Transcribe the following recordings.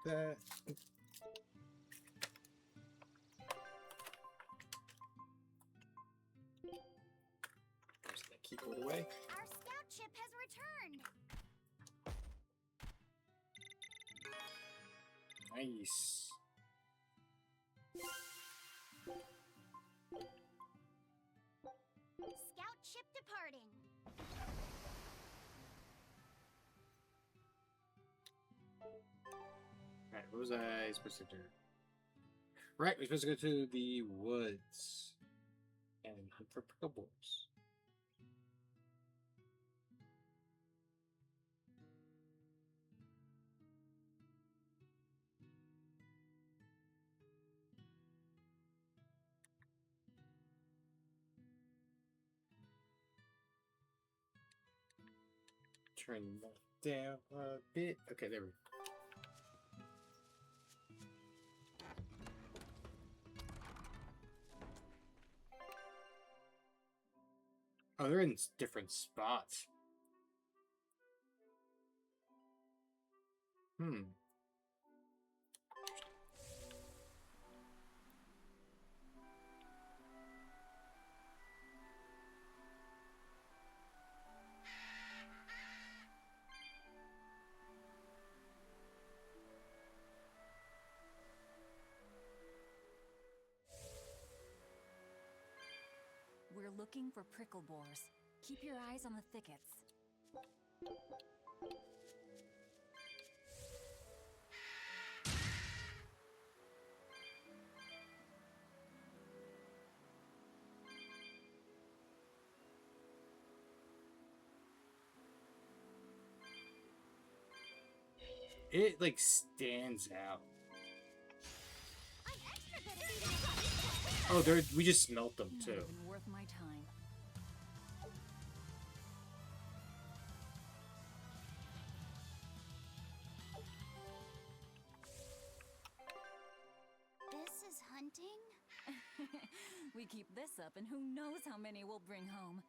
that. There's that keyboard away. Our scout ship has returned. Nice. Scout ship departing. Alright, what was I supposed to do? Right, we're supposed to go to the woods and hunt for pickleballs. Turn that down a bit. Okay, there we go. Oh, they're in different spots. Hmm. We're looking for prickle boars. Keep your eyes on the thickets. It like stands out. I'm extra good at eating. Oh, they're we just smelt them Not too. even worth my time. This is hunting? We keep this up and who knows how many we'll bring home.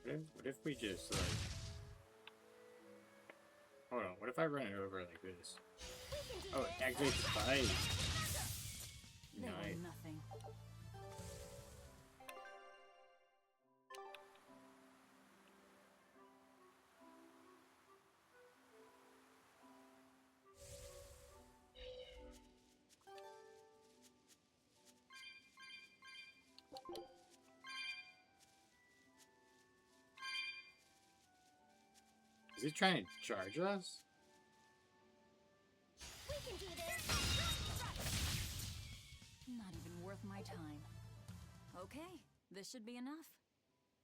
What if we just like... Hold on, what if I run it over like this? Oh, it activates the bite. They Nice. were nothing. Is it trying to charge us? We can do this. Not even worth my time. Okay, this should be enough.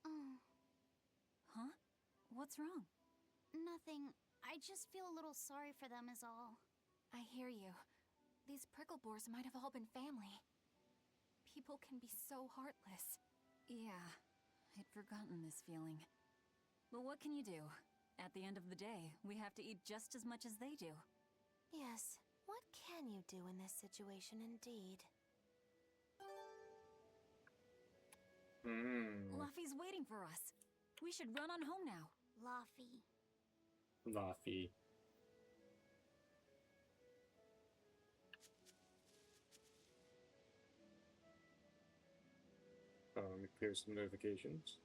Oh, Huh? What's wrong? nothing. I just feel a little sorry for them is all. I hear you. These prickle boars might have all been family. People can be so heartless. Yeah, I'd forgotten this feeling. But what can you do? At the end of the day, we have to eat just as much as they do. Yes, what can you do in this situation indeed? Luffy's waiting for us. We should run on home now. Luffy. Luffy. Let me clear some notifications.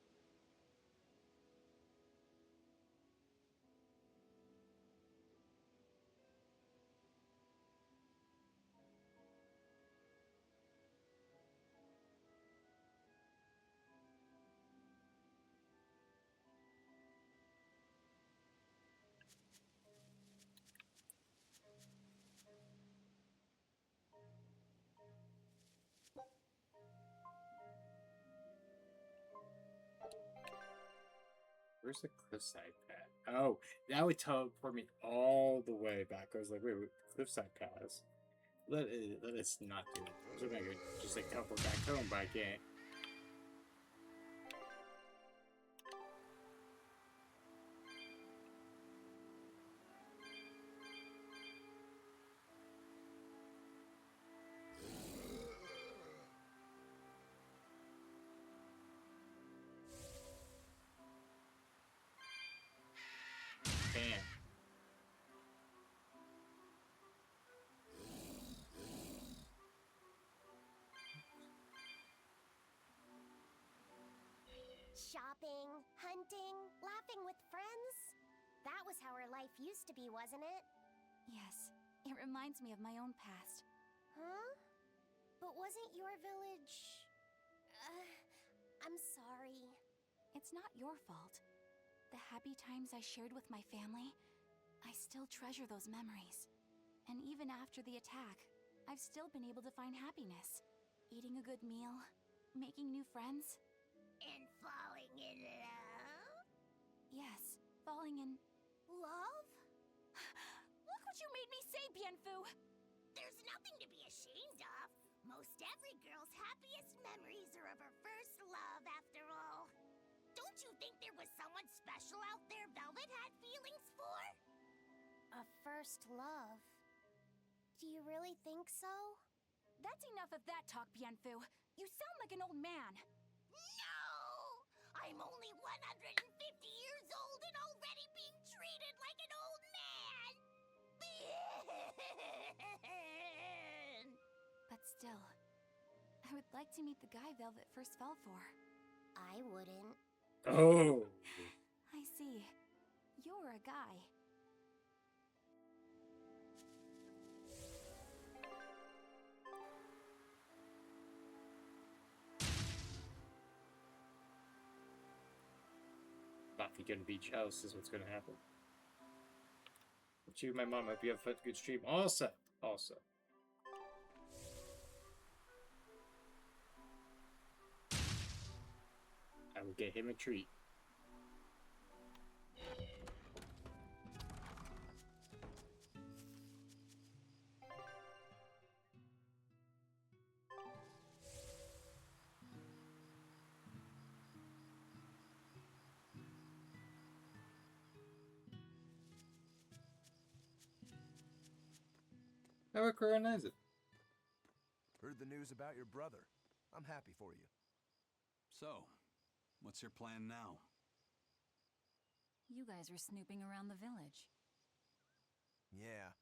Where's the cliffside path? Oh, that would teleport me all the way back. I was like, wait, cliffside paths. Let us not do it. So I could just like teleport back home, but I can't. Damn. Shopping, hunting, laughing with friends. That was how our life used to be, wasn't it? Yes, it reminds me of my own past. Huh? But wasn't your village... I'm sorry. It's not your fault. The happy times I shared with my family, I still treasure those memories. And even after the attack, I've still been able to find happiness. Eating a good meal, making new friends. And falling in love? Yes, falling in... Love? Look what you made me say, Bienfu! There's nothing to be ashamed of. Most every girl's happiest memories are of her first love, after all. Don't you think there was someone special out there Velvet had feelings for? A first love? Do you really think so? That's enough of that talk, Bienfu. You sound like an old man. No! I'm only 150 years old and already being treated like an old man! But still, I would like to meet the guy Velvet first fell for. I wouldn't. Oh. I see. You're a guy. Buffy gonna be jealous is what's gonna happen. But you, my mom, hope you have a good stream. Also. I will get him a treat. How Corona is it? Heard the news about your brother. I'm happy for you. So, what's your plan now? You guys are snooping around the village. Yeah,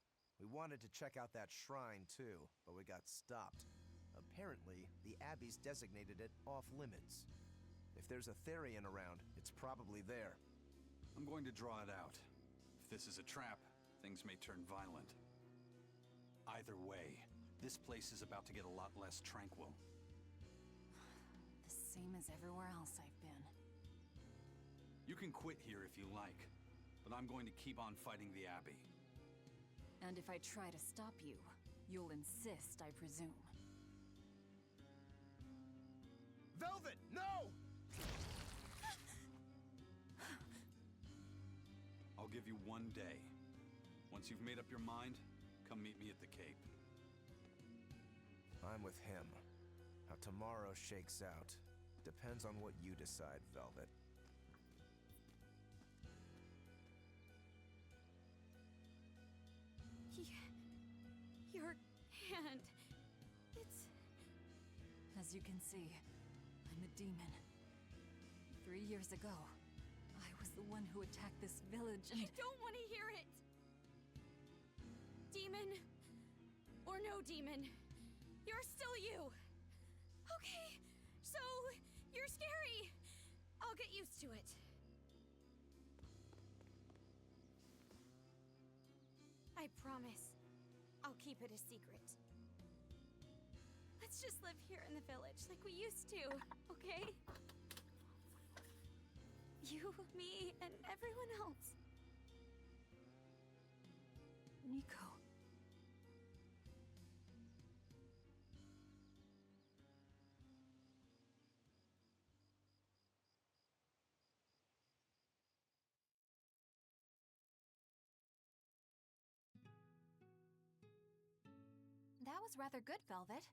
we wanted to check out that shrine too, but we got stopped. Apparently, the Abbey's designated it off-limits. If there's a Therian around, it's probably there. I'm going to draw it out. If this is a trap, things may turn violent. Either way, this place is about to get a lot less tranquil. The same as everywhere else I've been. You can quit here if you like, but I'm going to keep on fighting the Abbey. And if I try to stop you, you'll insist, I presume. Velvet, no! I'll give you 1 day. Once you've made up your mind, come meet me at the Cape. I'm with him. How tomorrow shakes out depends on what you decide, Velvet. Your hand... It's... As you can see, I'm a demon. 3 years ago, I was the one who attacked this village and... I don't want to hear it! Demon, or no demon, you're still you. Okay, so you're scary. I'll get used to it. I promise, I'll keep it a secret. Let's just live here in the village like we used to, okay? You, me, and everyone else. Nico. That was rather good, Velvet.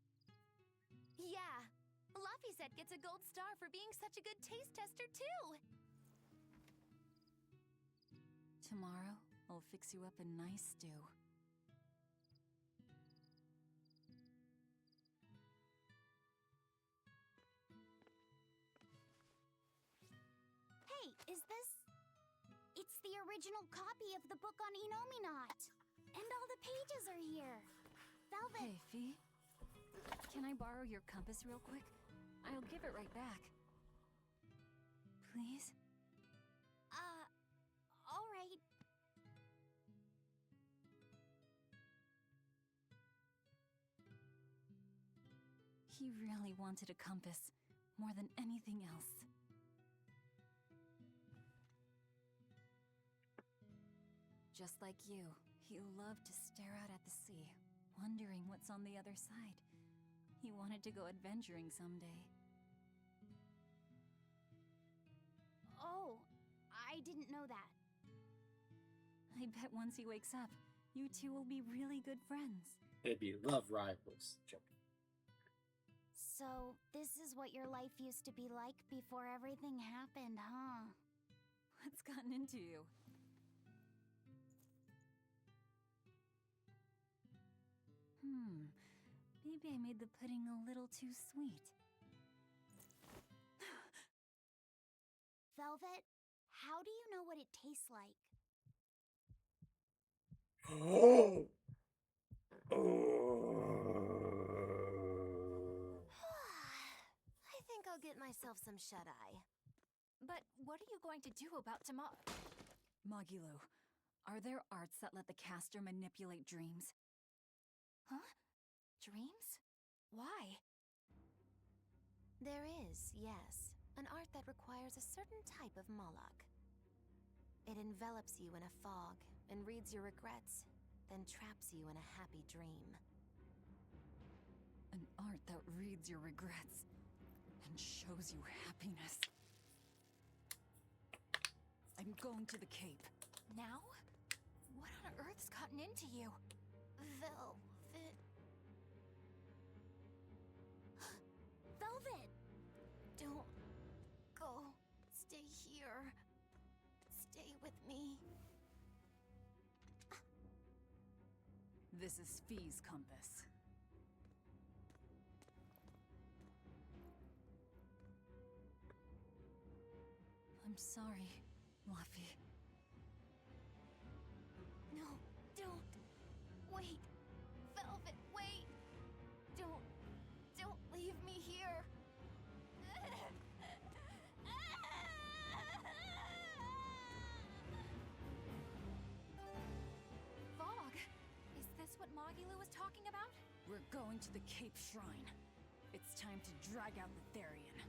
Yeah. Laphicet gets a gold star for being such a good taste tester, too! Tomorrow, I'll fix you up a nice stew. Hey, is this... It's the original copy of the book on Enominat. And all the pages are here. Velvet... Hey, Fee. Can I borrow your compass real quick? I'll give it right back. Please? all right. He really wanted a compass, more than anything else. Just like you, he loved to stare out at the sea, wondering what's on the other side. He wanted to go adventuring someday. Oh, I didn't know that. I bet once he wakes up, you two will be really good friends. They'd be love rivals. So, this is what your life used to be like before everything happened, huh? What's gotten into you? Maybe I made the pudding a little too sweet. Velvet, how do you know what it tastes like? I think I'll get myself some shut-eye. But what are you going to do about tomorrow? Magilo, are there arts that let the caster manipulate dreams? Huh? Dreams? Why? There is, yes. An art that requires a certain type of Moloch. It envelops you in a fog and reads your regrets, then traps you in a happy dream. An art that reads your regrets and shows you happiness. I'm going to the Cape. Now? What on earth's gotten into you? Velvet. Velvet! Don't go. Stay here. Stay with me. This is Fee's compass. I'm sorry, Laphie. No, don't. Wait. Velvet, wait. Don't leave me here. Fog? Is this what Magilo was talking about? We're going to the Cape Shrine. It's time to drag out the Therian.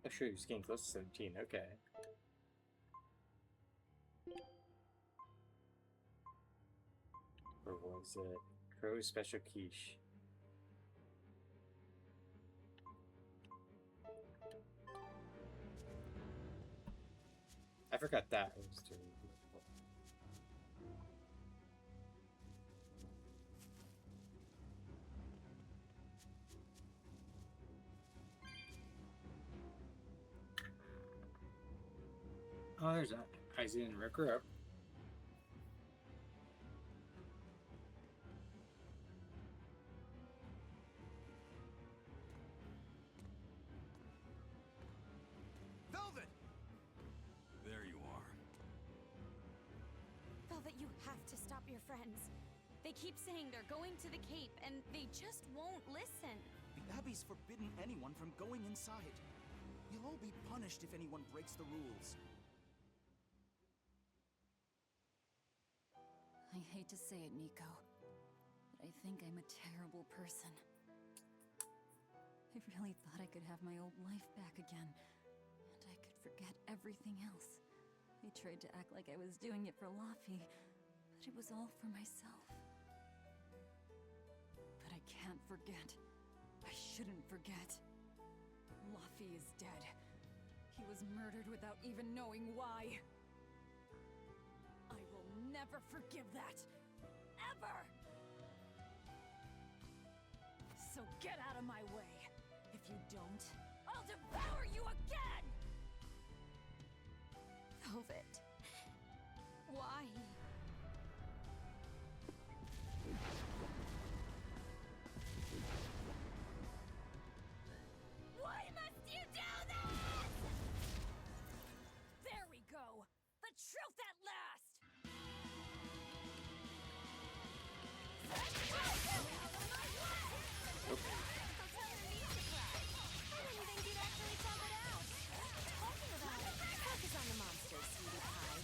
Oh, sure, you're getting close to 17, okay. Or was it Crow's Special Quiche? I forgot that was too. Oh, there's that. Isaac and Rick are up. Velvet! There you are. Velvet, you have to stop your friends. They keep saying they're going to the Cape, and they just won't listen. The Abbey's forbidden anyone from going inside. You'll all be punished if anyone breaks the rules. I hate to say it, Nico, but I think I'm a terrible person. I really thought I could have my old life back again, and I could forget everything else. I tried to act like I was doing it for Laphie, but it was all for myself. forget. I shouldn't forget. Luffy is dead. He was murdered without even knowing why. I will never forgive that. Ever! So get out of my way. If you don't, I'll devour you again! Velvet. Why? Why must you do this? There we go! The truth at last! Focus on the monster, sweetie pie.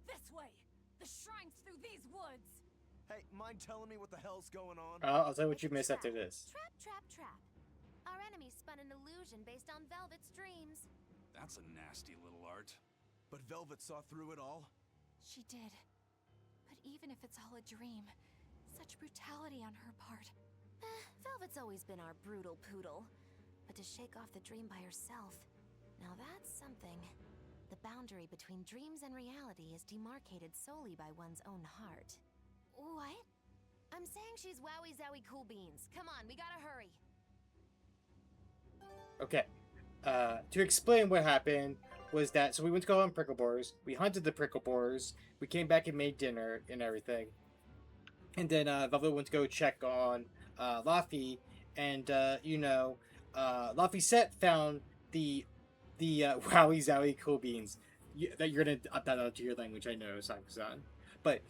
This way! The shrine's through these woods! Hey, mind telling me what the hell's going on? I'll tell you what you missed after this. Trap, trap, trap. Our enemy spun an illusion based on Velvet's dreams. That's a nasty little art. But Velvet saw through it all? She did. But even if it's all a dream, such brutality on her part. Velvet's always been our brutal poodle. But to shake off the dream by herself, now that's something. The boundary between dreams and reality is demarcated solely by one's own heart. What? I'm saying she's wowie zowie cool beans. Come on, we gotta hurry. Okay. To explain what happened was that, so we went to go on prickle boars. We hunted the prickle boars. We came back and made dinner and everything. And then Velvet went to go check on Luffy, and Luffy Set found the wowie zowie cool beans. That you're gonna up that onto your language, I know, Sakusan. But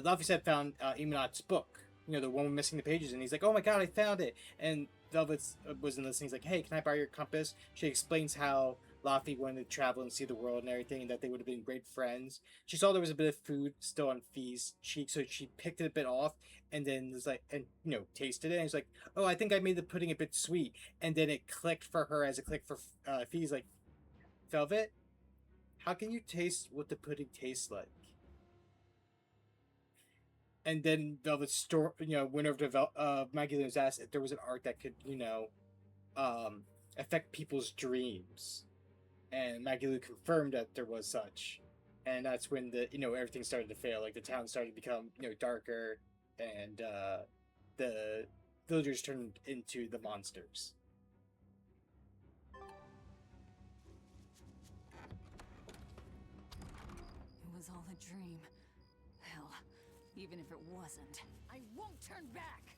Luffy Set found Imanot's book. You know, the one missing the pages, and he's like, "Oh my god, I found it!" And Velvet wasn't listening. He's like, "Hey, can I borrow your compass?" She explains how Luffy wanted to travel and see the world and everything, and that they would have been great friends. She saw there was a bit of food still on Fee's cheek, so she picked it a bit off, and then was like, and tasted it. And he's like, "Oh, I think I made the pudding a bit sweet." And then it clicked for her as it clicked for Fee's. Like, Velvet, how can you taste what the pudding tastes like? And then Velvet went over to Maggie Luna's asked if there was an art that could, affect people's dreams. And Maggie Lou confirmed that there was such. And that's when everything started to fail. Like, the town started to become, darker, and the villagers turned into the monsters. It was all a dream. Hell, even if it wasn't, I won't turn back!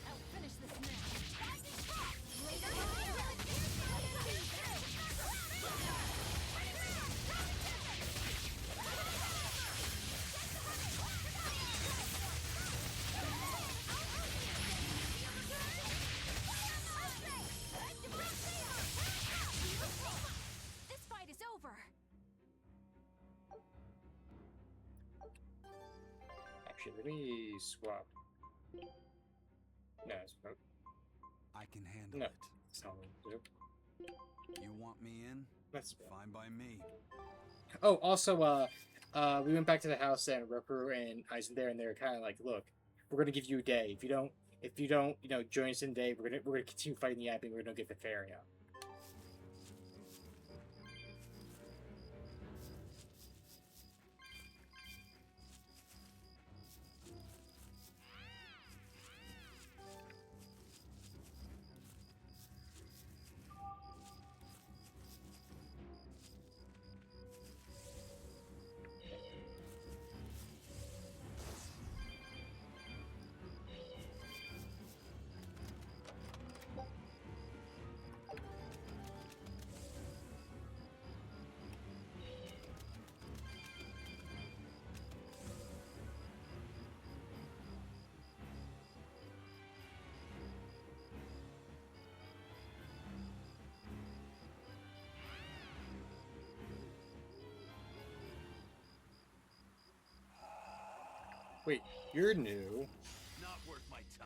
I'll finish this now! This fight is over. Actually, let me swap. No, it's not. I can handle No, it. it's not what to do. You want me in? That's Fine by me. Oh, also, we went back to the house, and Roku and Eisen there, and they were kind of like, "Look, we're gonna give you a day. If you don't, join us in a day, we're gonna continue fighting the Abbey. We're gonna get the ferry out." Wait, you're new. Not worth my time.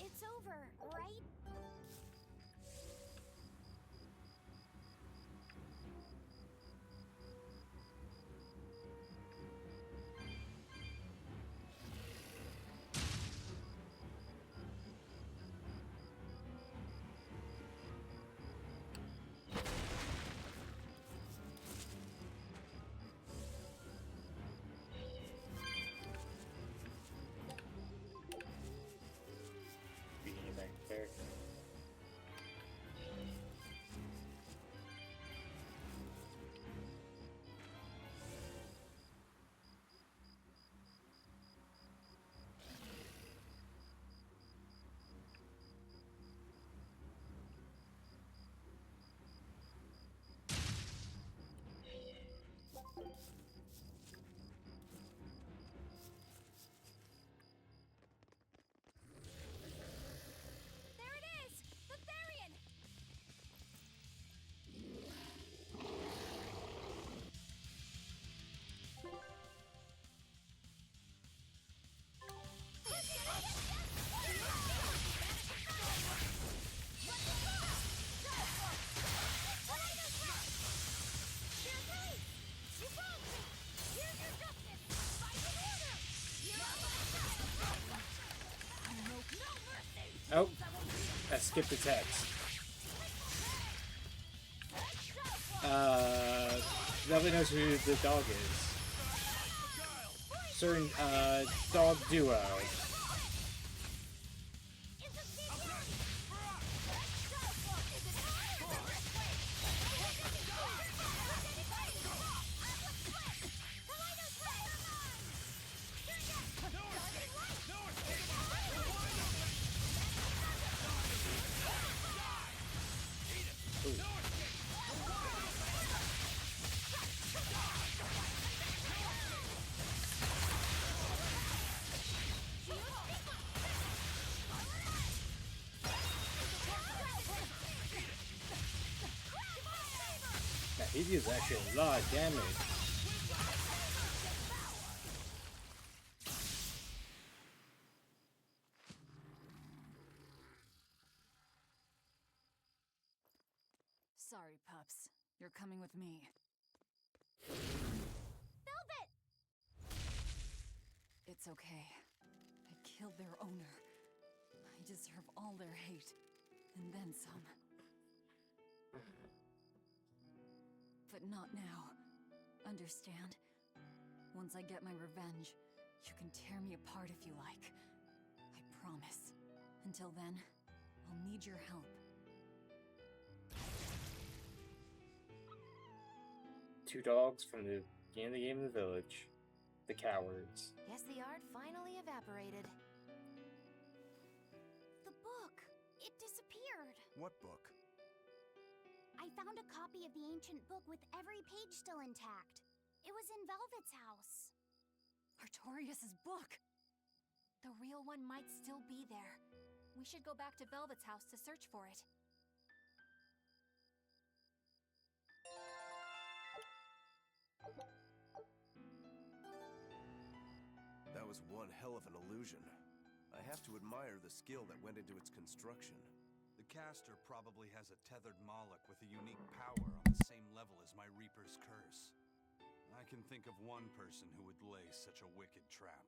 It's over, right? Being back there. There it is! The Therian! Oh, I skipped the text. Nobody knows who the dog is. Certain, dog duo. Yeah, he deals actually a lot of damage. Sorry, pups. You're coming with me. Velvet! It's okay. I killed their owner. I deserve all their hate. And then some. But not now. Understand? Once I get my revenge, you can tear me apart if you like. I promise. Until then, I'll need your help. Two dogs from the beginning of the game in the village. The cowards. Guess the art finally evaporated. The book! It disappeared! What book? I found a copy of the ancient book with every page still intact. It was in Velvet's house. Artorias' book! The real one might still be there. We should go back to Velvet's house to search for it. That was one hell of an illusion. I have to admire the skill that went into its construction. The caster probably has a tethered Moloch with a unique power on the same level as my Reaper's curse. I can think of one person who would lay such a wicked trap.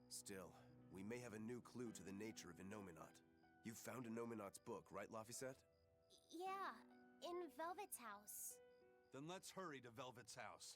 Still, we may have a new clue to the nature of Innominat. You found Innominat's book, right, Laphicet? Yeah, in Velvet's house. Then let's hurry to Velvet's house.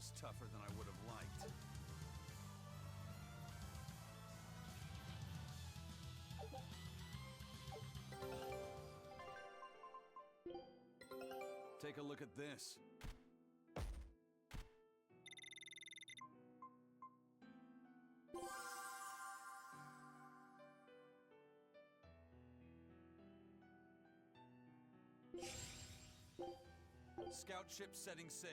was tougher than I would have liked. Take a look at this. Scout ship setting sail.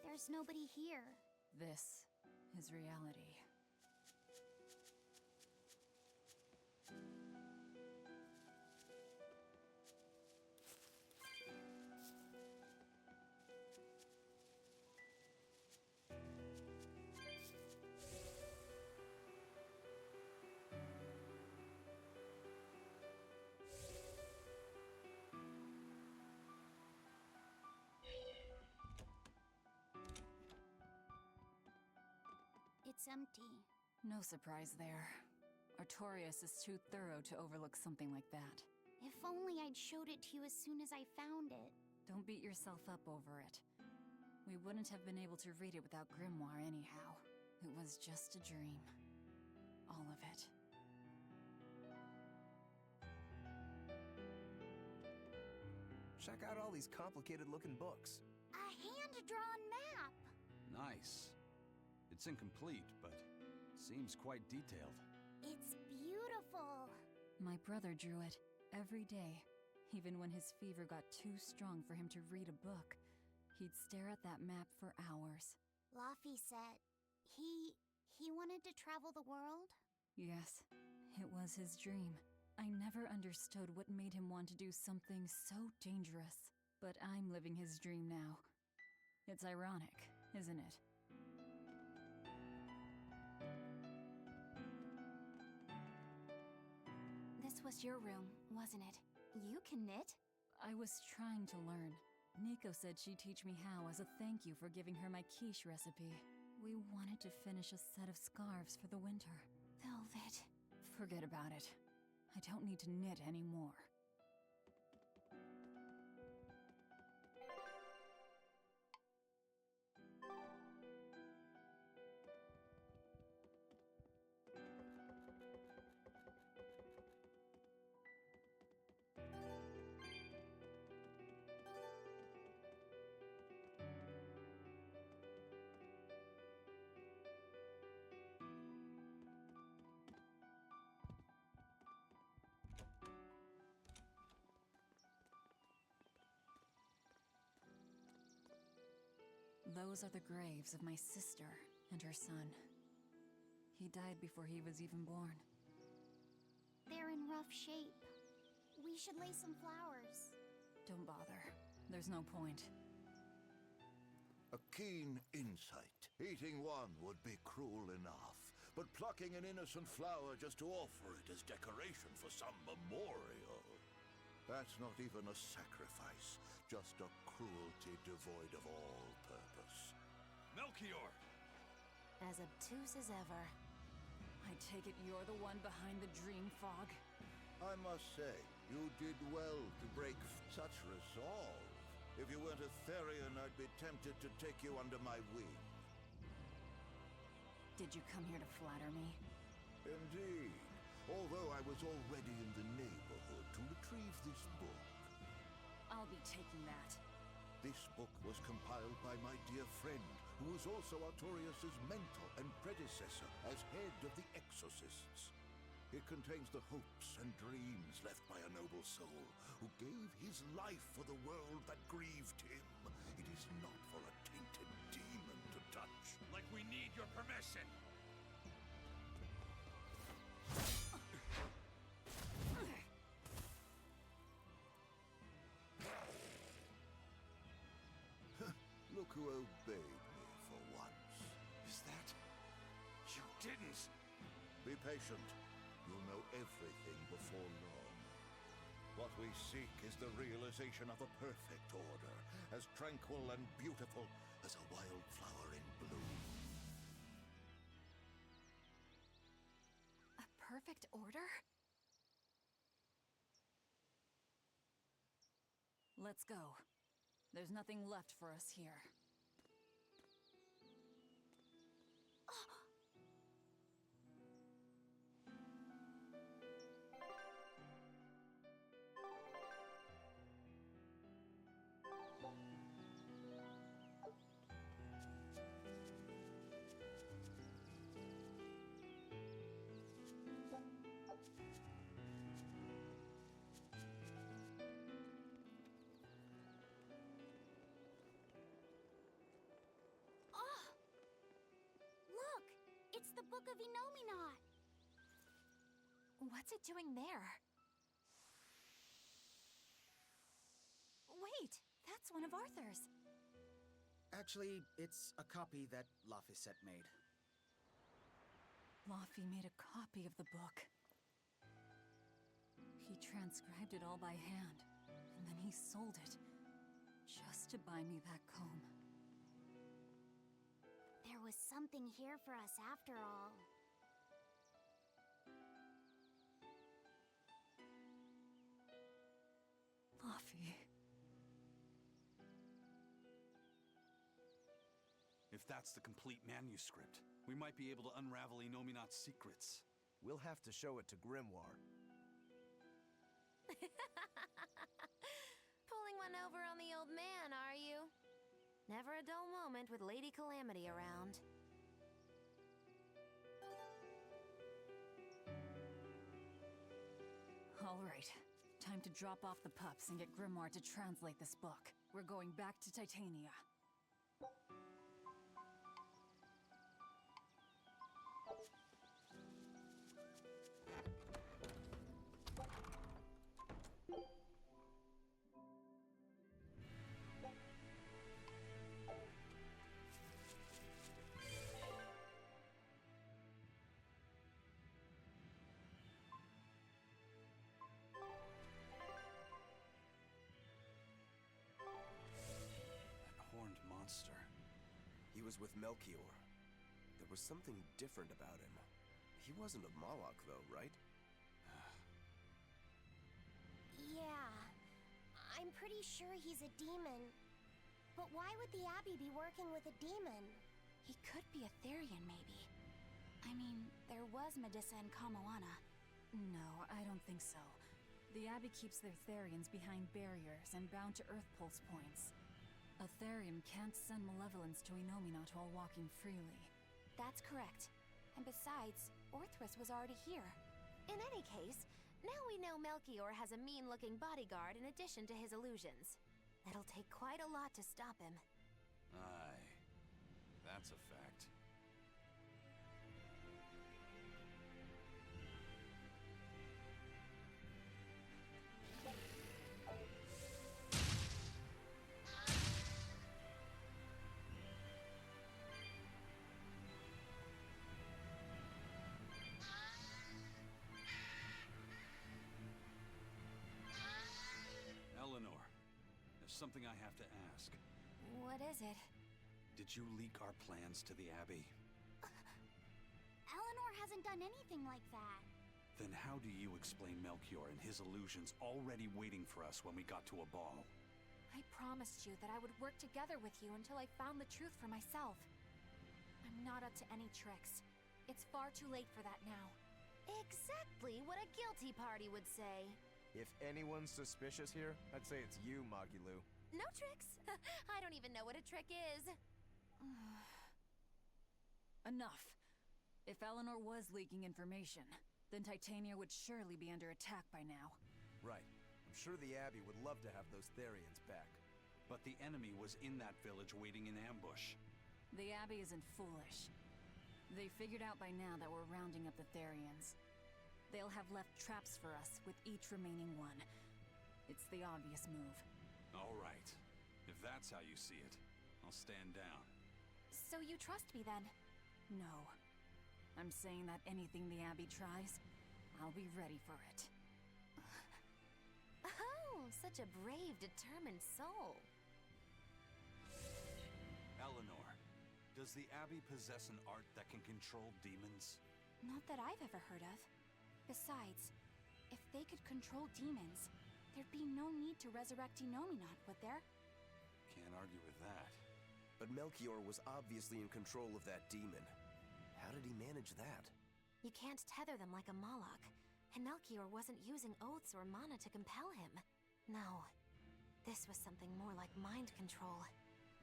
There's nobody here. This is reality. It's empty. No surprise there. Artorias is too thorough to overlook something like that. If only I'd showed it to you as soon as I found it. Don't beat yourself up over it. We wouldn't have been able to read it without Grimoire anyhow. It was just a dream. All of it. Check out all these complicated-looking books. A hand-drawn map! Nice. It's incomplete, but seems quite detailed. It's beautiful. My brother drew it every day. Even when his fever got too strong for him to read a book, he'd stare at that map for hours. Laffy said he wanted to travel the world? Yes, it was his dream. I never understood what made him want to do something so dangerous. But I'm living his dream now. It's ironic, isn't it? This was your room, wasn't it? You can knit? I was trying to learn. Nico said she'd teach me how as a thank you for giving her my quiche recipe. We wanted to finish a set of scarves for the winter. Velvet. Forget about it. I don't need to knit anymore. Those are the graves of my sister and her son. He died before he was even born. They're in rough shape. We should lay some flowers. Don't bother. There's no point. A keen insight. Eating one would be cruel enough, but plucking an innocent flower just to offer it as decoration for some memorial. That's not even a sacrifice, just a cruelty devoid of all purpose. Melchior! As obtuse as ever. I take it you're the one behind the dream fog? I must say, you did well to break such resolve. If you weren't a Therian, I'd be tempted to take you under my wing. Did you come here to flatter me? Indeed. Although I was already in the neighborhood to retrieve this book. I'll be taking that. This book was compiled by my dear friend, who was also Artorias' mentor and predecessor as head of the Exorcists. It contains the hopes and dreams left by a noble soul who gave his life for the world that grieved him. It is not for a tainted demon to touch. Like we need your permission! Look who obeyed me for once. Is that... You didn't! Be patient. You'll know everything before long. What we seek is the realization of a perfect order, as tranquil and beautiful as a wildflower in bloom. A perfect order? Let's go. There's nothing left for us here. Look! It's the Book of Enominat! What's it doing there? Wait, that's one of Arthur's. Actually, it's a copy that Laphicet made. Laffy made a copy of the book. He transcribed it all by hand, and then he sold it, just to buy me that comb. There was something here for us after all. Laffy. If that's the complete manuscript, we might be able to unravel Enominat's secrets. We'll have to show it to Grimoire. Pulling one over on the old man, are you? Never a dull moment with Lady Calamity around. All right. Time to drop off the pups and get Grimoire to translate this book. We're going back to Titania. Horned monster. He was with Melchior. There was something different about him. He wasn't a Moloch, though, right? Yeah, I'm pretty sure he's a demon. But why would the Abbey be working with a demon? He could be a Therian, maybe. I mean, there was Medusa and Kamoana. No, I don't think so. The Abbey keeps their Therians behind barriers and bound to Earth Pulse points. A Therian can't send malevolence to Enominat while walking freely. That's correct. And besides, Orthrus was already here. In any case, now we know Melchior has a mean-looking bodyguard in addition to his illusions. It'll take quite a lot to stop him. Aye. That's a fact. Eleanor, there's something I have to ask. What is it? Did you leak our plans to the Abbey? Eleanor hasn't done anything like that. Then how do you explain Melchior and his illusions already waiting for us when we got to a ball? I promised you that I would work together with you until I found the truth for myself. I'm not up to any tricks. It's far too late for that now. Exactly what a guilty party would say. If anyone's suspicious here, I'd say it's you, Magilu. No tricks. I don't even know what a trick is. Enough. If Eleanor was leaking information, then Titania would surely be under attack by now. Right. I'm sure the Abbey would love to have those Therians back. But the enemy was in that village waiting in ambush. The Abbey isn't foolish. They figured out by now that we're rounding up the Therians. They'll have left traps for us with each remaining one. It's the obvious move. All right. If that's how you see it, I'll stand down. So you trust me then? No. I'm saying that anything the Abbey tries, I'll be ready for it. Oh, such a brave, determined soul. Eleanor, does the Abbey possess an art that can control demons? Not that I've ever heard of. Besides, if they could control demons, there'd be no need to resurrect Inominat, would there? Can't argue with that. But Melchior was obviously in control of that demon. How did he manage that? You can't tether them like a Moloch, and Melchior wasn't using oaths or mana to compel him. No, this was something more like mind control.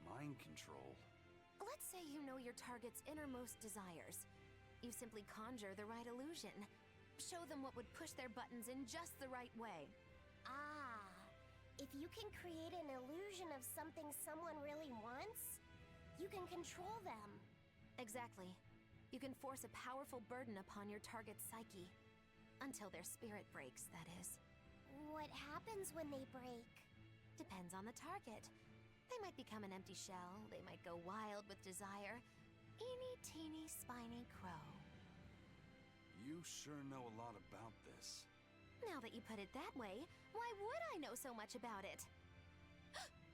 Mind control? Let's say you know your target's innermost desires. You simply conjure the right illusion. Show them what would push their buttons in just the right way. Ah, if you can create an illusion of something someone really wants, you can control them. Exactly. You can force a powerful burden upon your target's psyche. Until their spirit breaks, that is. What happens when they break? Depends on the target. They might become an empty shell, they might go wild with desire. Eeny teeny spiny crow. You sure know a lot about this. Now that you put it that way, why would I know so much about it?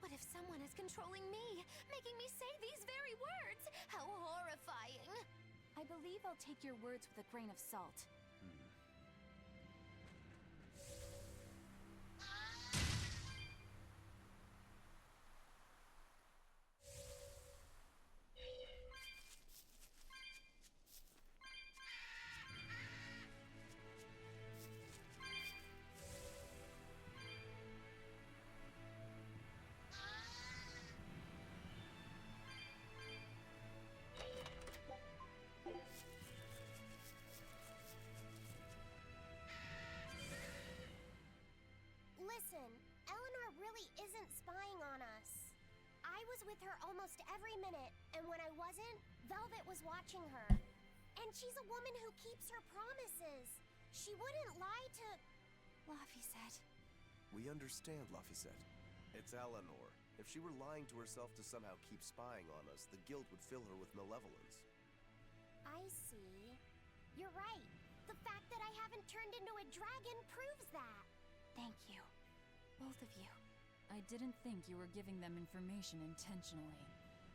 What if someone is controlling me, making me say these very words? How horrifying! I believe I'll take your words with a grain of salt. Listen, Eleanor really isn't spying on us. I was with her almost every minute, and when I wasn't, Velvet was watching her. And she's a woman who keeps her promises. She wouldn't lie to... Laphicet. We understand, Laphicet. It's Eleanor. If she were lying to herself to somehow keep spying on us, the guild would fill her with malevolence. I see. You're right. The fact that I haven't turned into a dragon proves that. Thank you. Both of you. I didn't think you were giving them information intentionally.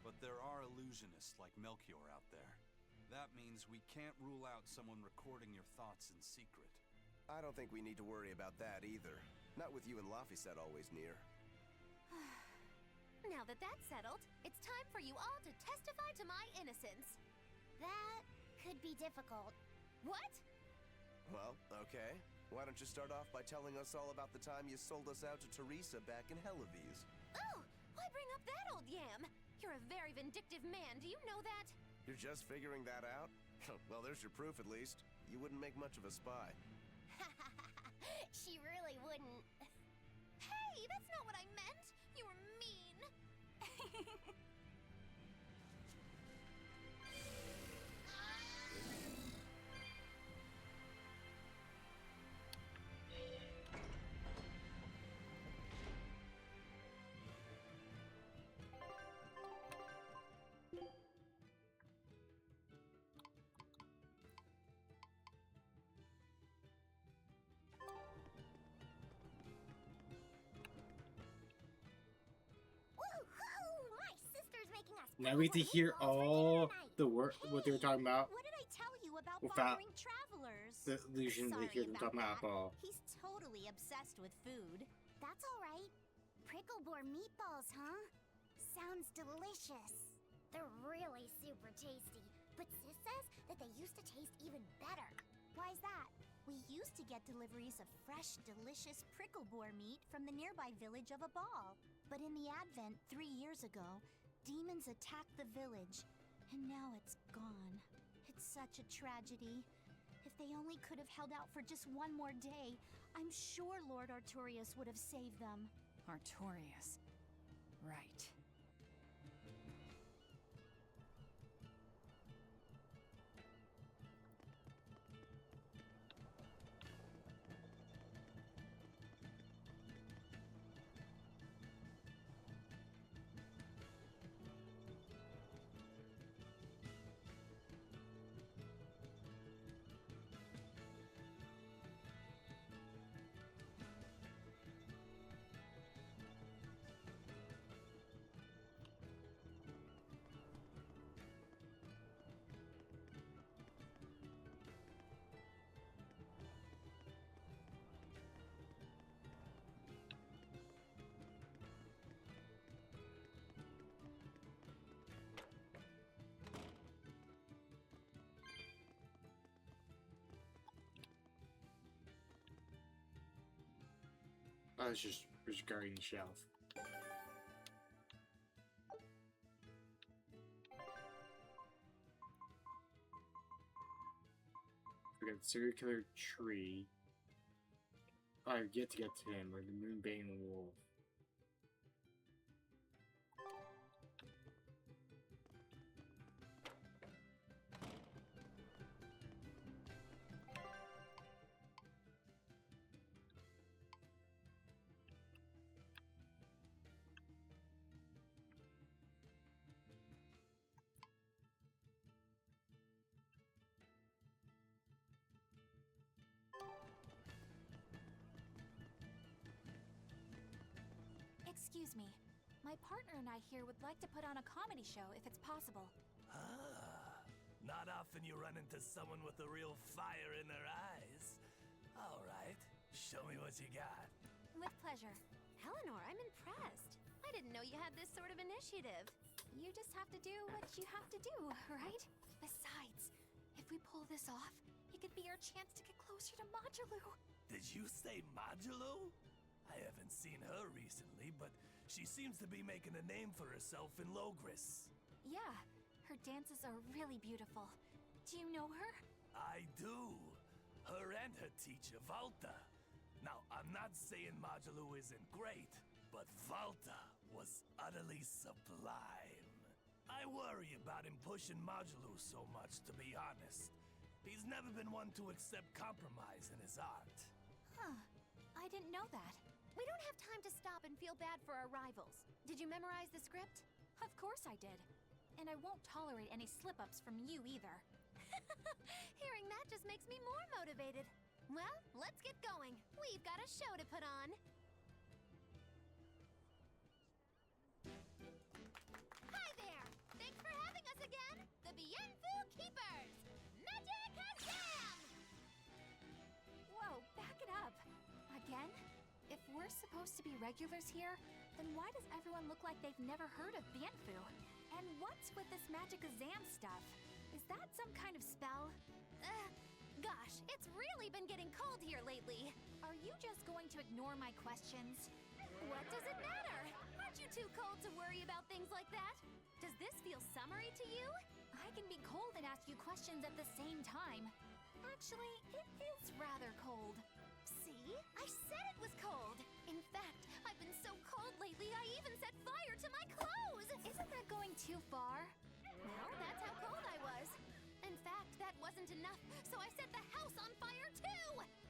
But there are illusionists like Melchior out there. That means we can't rule out someone recording your thoughts in secret. I don't think we need to worry about that either. Not with you and Laphicet always near. Now that that's settled, it's time for you all to testify to my innocence. That could be difficult. What? Well, okay. Why don't you start off by telling us all about the time you sold us out to Teresa back in Helives? Oh, why bring up that old yam? You're a very vindictive man, do you know that? You're just figuring that out? Well, there's your proof at least. You wouldn't make much of a spy. She really wouldn't. Hey, that's not what I meant! You were mean! Woo-hoo! My sister's making us Now we get to hear all the work, what they were talking about. What did I tell you about Without bothering travelers? the illusion they hear them talking about alcohol. He's totally obsessed with food. That's all right. Pricklebore meatballs, huh? Sounds delicious. They're really super tasty. But Sis says that they used to taste even better. Why's that? We used to get deliveries of fresh, delicious pricklebore meat from the nearby village of Abal. But in the Advent 3 years ago, demons attacked the village, and now it's gone. It's such a tragedy. If they only could have held out for just one more day, I'm sure Lord Artorias would have saved them. Artorias. Right. Oh, it's just guarding the shelf. We got the serial killer tree. Oh, I've yet to get to him, or the Moonbane Wolf. Excuse me. My partner and I here would like to put on a comedy show if it's possible. Ah, not often you run into someone with a real fire in their eyes. All right, show me what you got. With pleasure. Eleanor, I'm impressed. I didn't know you had this sort of initiative. You just have to do what you have to do, right? Besides, if we pull this off, it could be our chance to get closer to Modulu. Did you say Modulu? I haven't seen her recently, but she seems to be making a name for herself in Logris. Yeah, her dances are really beautiful. Do you know her? I do. Her and her teacher, Valta. Now, I'm not saying Modulu isn't great, but Valta was utterly sublime. I worry about him pushing Modulu so much, to be honest. He's never been one to accept compromise in his art. Huh. I didn't know that. We don't have time to stop and feel bad for our rivals. Did you memorize the script? Of course I did. And I won't tolerate any slip-ups from you either. Hearing that just makes me more motivated. Well, let's get going. We've got a show to put on. Hi there! Thanks for having us again! The Bienfu Keepers! Magic Azam! Whoa, back it up. Again? If we're supposed to be regulars here, then why does everyone look like they've never heard of Bienfu? And what's with this Magic Azam stuff? Is that some kind of spell? Gosh, it's really been getting cold here lately. Are you just going to ignore my questions? What does it matter? Aren't you too cold to worry about things like that? Does this feel summery to you? I can be cold and ask you questions at the same time. Actually, it is rather cold. See? I said it was cold! In fact, I've been so cold lately I even set fire to my clothes! Isn't that going too far? Well, that's how cold I was. In fact, that wasn't enough, so I set the house on fire too!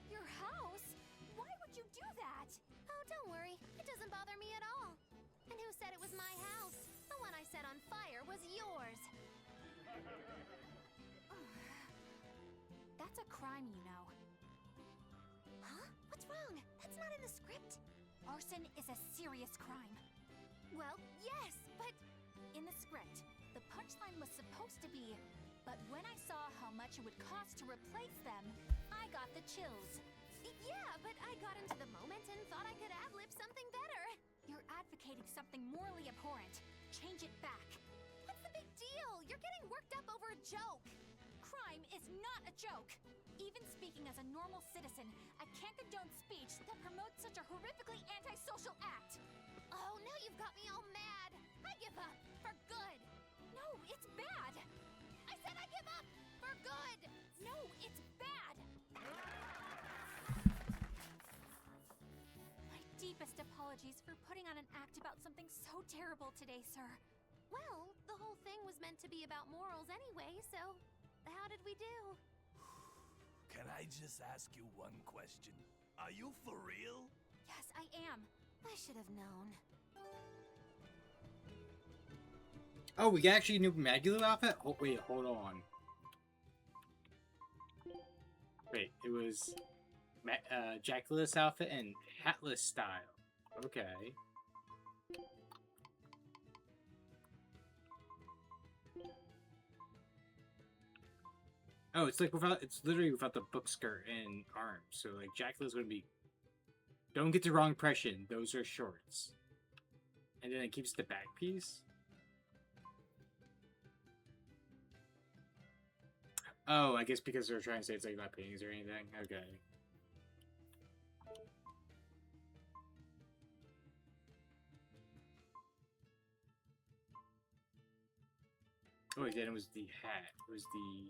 Your house? Why would you do that? Oh, don't worry. It doesn't bother me at all. And who said it was my house? The one I set on fire was yours. That's a crime, you know. Huh? What's wrong? That's not in the script. Arson is a serious crime. Well, yes, but... In the script, the punchline was supposed to be, but when I saw how much it would cost to replace them, I got the chills. Yeah, but I got into the moment and thought I could ad-lib something better. You're advocating something morally abhorrent. Change it back. What's the big deal? You're getting worked up over a joke. Crime is not a joke. Even speaking as a normal citizen, I can't condone speech that promotes such a horrifically antisocial act. Oh, now you've got me all mad. I give up. For good. No, it's bad. I said I give up. For good. No, it's bad. My deepest apologies for putting on an act about something so terrible today, sir. Well, the whole thing was meant to be about morals anyway, so how did we do? Can I just ask you one question? Are you for real? Yes, I am. I should have known. Oh, we got actually a new Magulu outfit? Oh, wait, hold on. Wait, it was Jackalus outfit and hatless style. Okay. Oh, it's like it's literally without the book skirt and arms. So like Jackalus would be. Don't get the wrong impression. Those are shorts. And then it keeps the back piece. Oh, I guess because they're trying to say it's like not paintings or anything. Okay. Oh, wait, then it was the hat. It was the...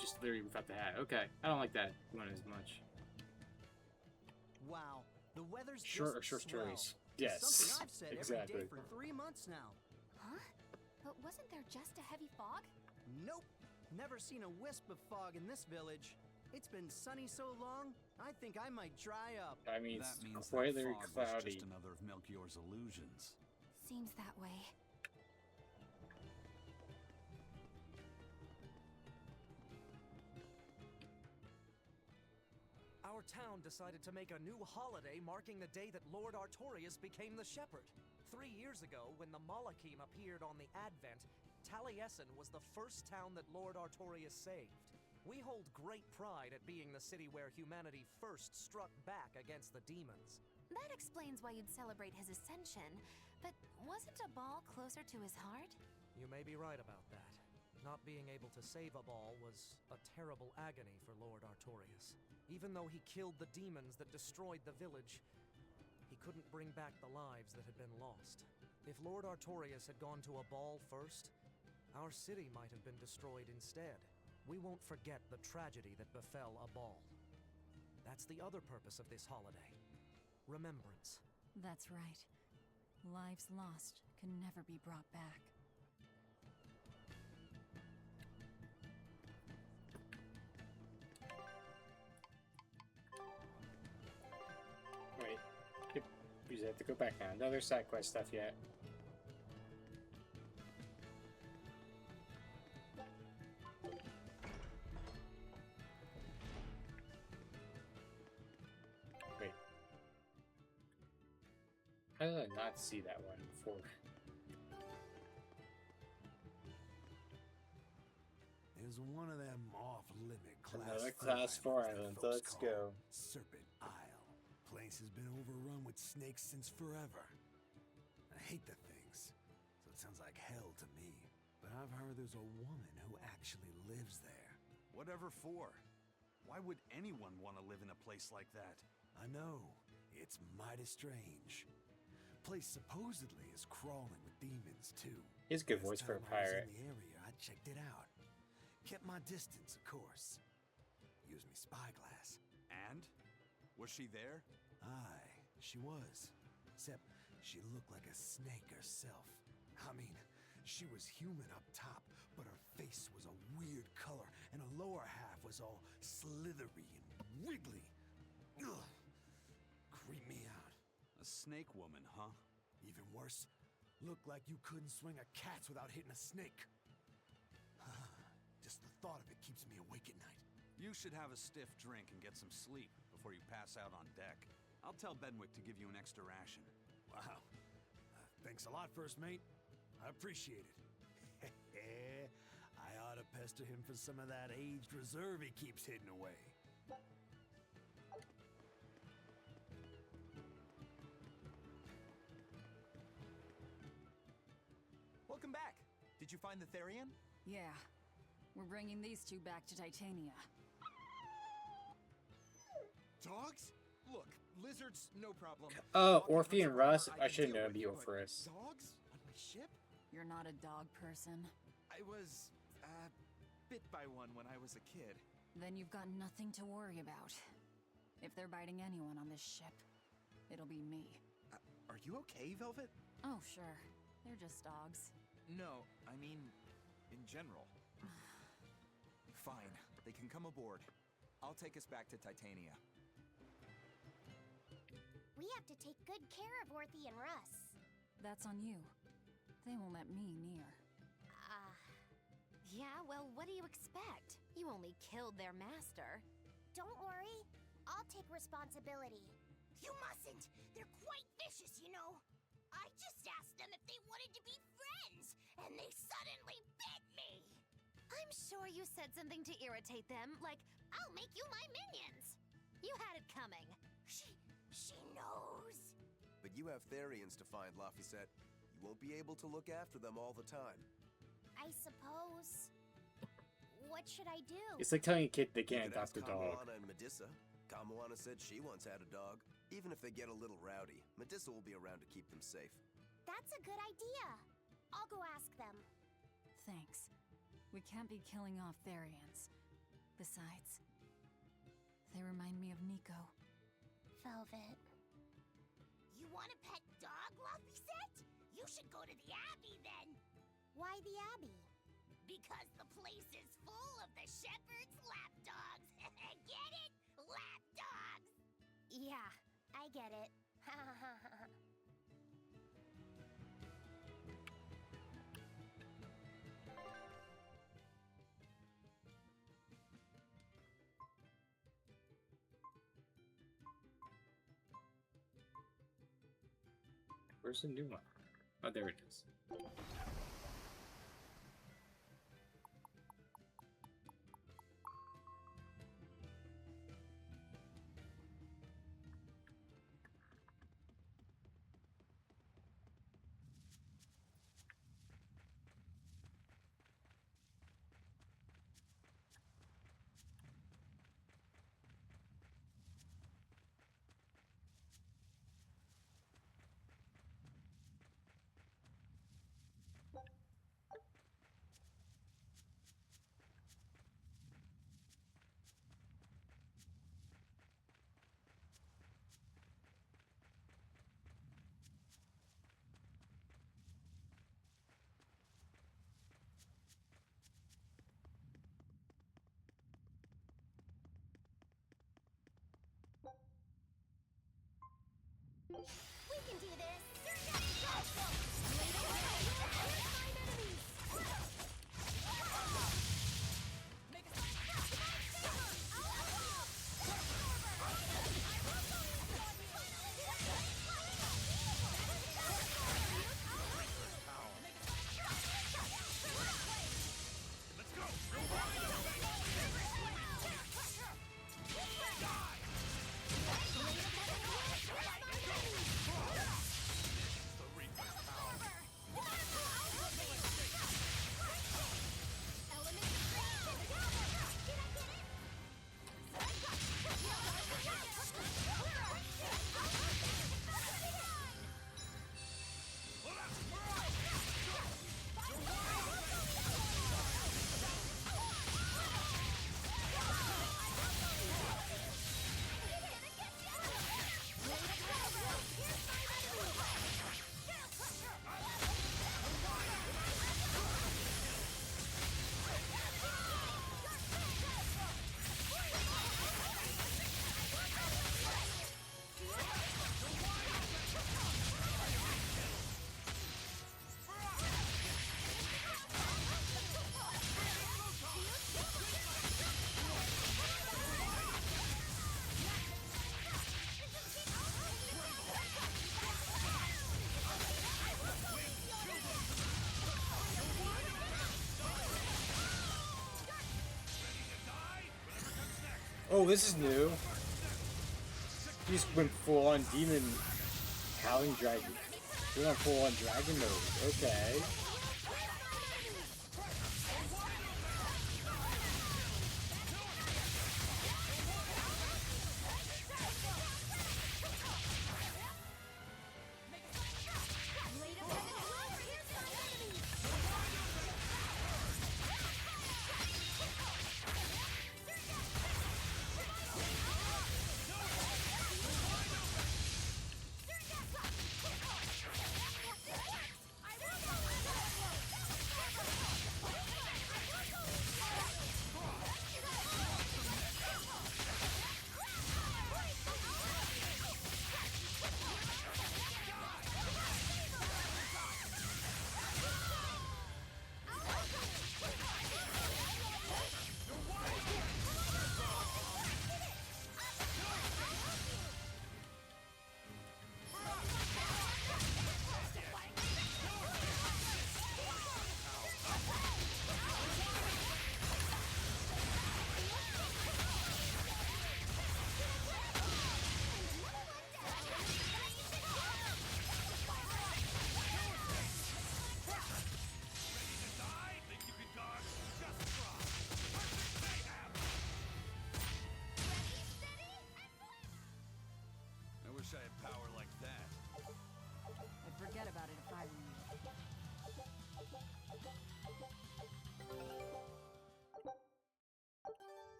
Just literally without the hat. Okay. I don't like that one as much. Wow. The weather's Short just swell. stories. Yes. Something I've said exactly. every day for 3 months now. Huh? But wasn't there just a heavy fog? Nope. Never seen a wisp of fog in this village. It's been sunny so long, I think I might dry up. I mean, That means it's quite that very fog was cloudy. just another of Melchior's illusions. Seems that way. Our town decided to make a new holiday marking the day that Lord Artorius became the Shepherd. 3 years ago, when the Malachim appeared on the Advent, Taliesin was the first town that Lord Artorius saved. We hold great pride at being the city where humanity first struck back against the demons. That explains why you'd celebrate his ascension, but wasn't a ball closer to his heart? You may be right about that. Not being able to save a ball was a terrible agony for Lord Artorius. Even though he killed the demons that destroyed the village, he couldn't bring back the lives that had been lost. If Lord Artorius had gone to a ball first, our city might have been destroyed instead. We won't forget the tragedy that befell a ball. That's the other purpose of this holiday. Remembrance. That's right. Lives lost can never be brought back. Wait. We just have to go back now. Another side quest stuff yet. Wait. How did I not see that one before? There's one of them off-limit class. Another class 4 island. Let's go. Serpent Isle. Place has been overrun with snakes since forever. I hate the things, so it sounds like hell to me. But I've heard there's a woman who actually lives there. Whatever for? Why would anyone want to live in a place like that? I know. It's mighty strange. Place supposedly is crawling with demons too. He has a good voice for a Last time I was pirate. in the area, I checked it out. Kept my distance, of course. Used me spyglass. And? Was she there? Aye, she was. Except she looked like a snake herself. I mean, she was human up top, but her face was a weird color, and her lower half was all slithery and wiggly. Ugh. Creep me out. A snake woman, huh? Even worse, looked like you couldn't swing a cat's without hitting a snake. Just the thought of it keeps me awake at night. You should have a stiff drink and get some sleep before you pass out on deck. I'll tell Benwick to give you an extra ration. Wow. Thanks a lot, First Mate. I appreciate it. I ought to pester him for some of that aged reserve he keeps hidden away. Welcome back. Did you find the Therian? Yeah. We're bringing these two back to Titania. Dogs? Look, lizards, no problem. Orphe and Russ. I should know it'd be Orpheus. Dogs? On my ship? You're not a dog person. I was, bit by one when I was a kid. Then you've got nothing to worry about. If they're biting anyone on this ship, it'll be me. Are you okay, Velvet? Oh, sure. They're just dogs. No, I mean, in general. Fine, they can come aboard. I'll take us back to Titania. We have to take good care of Orthe and Russ. That's on you. They won't let me near. Yeah, well, what do you expect? You only killed their master. Don't worry. I'll take responsibility. You mustn't. They're quite vicious, you know. I just asked them if they wanted to be friends, and they suddenly bit me. I'm sure you said something to irritate them, like, I'll make you my minions. you had it coming. She knows. But you have Therians to find, Laphicet. You won't be able to look after them all the time. I suppose. What should I do? It's like telling a kid they You can't could ask adopt a dog. Kamwana and Medissa. Kamwana said she once had a dog. Even if they get a little rowdy, Medissa will be around to keep them safe. That's a good idea. I'll go ask them. Thanks. We can't be killing off Therians. Besides, they remind me of Nico. Velvet. You want a pet dog, Laphicet? You should go to the Abbey then. Why the Abbey? Because the place is full of the shepherd's lapdogs. Get it? Lapdogs! Yeah, I get it. Where's the new one? Oh, there it is. We can do this! Go! Oh, this is new. He just went full on demon howling dragon. He went full on dragon mode. Okay.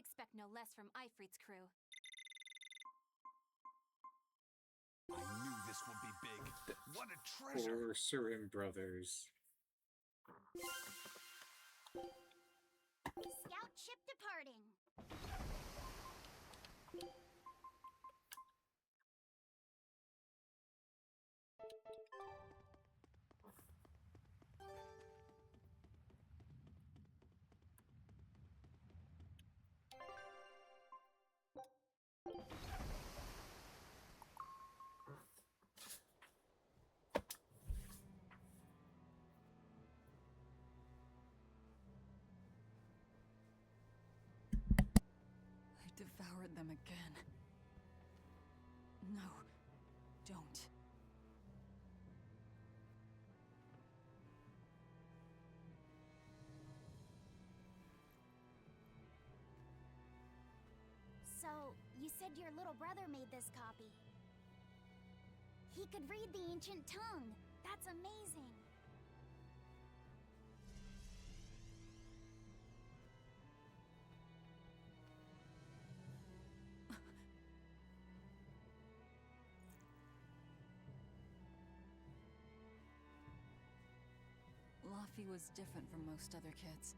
expect no less from Ifrit's crew. I knew this would be big. What a treasure! Berseria brothers. Scout ship departing. I devoured them again. No, don't. So, you said your little brother made this copy. He could read the ancient tongue. That's amazing. Laffy was different from most other kids.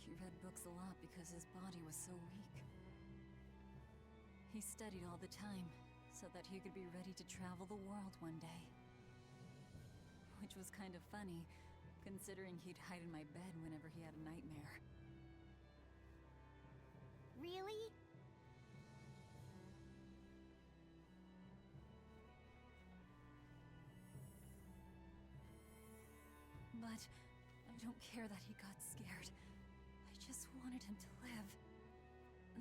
He read books a lot because his body was so weak. He studied all the time, so that he could be ready to travel the world one day. Which was kind of funny, considering he'd hide in my bed whenever he had a nightmare. Really? But I don't care that he got scared. I just wanted him to live.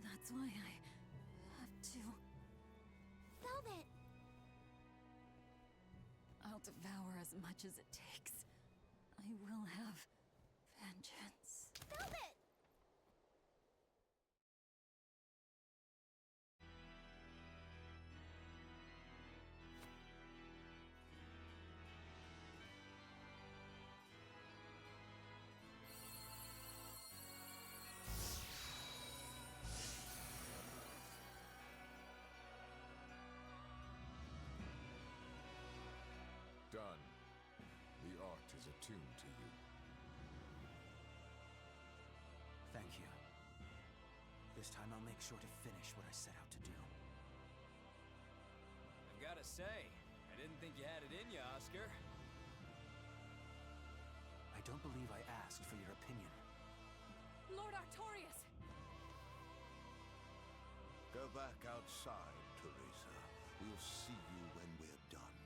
That's why I have to... Velvet! I'll devour as much as it takes. I will have vengeance. Velvet! Done. The art is attuned to you. Thank you. This time I'll make sure to finish what I set out to do. I've gotta say, I didn't think you had it in you, Oscar. I don't believe I asked for your opinion. Lord Artorias! Go back outside, Teresa. We'll see you when we're done.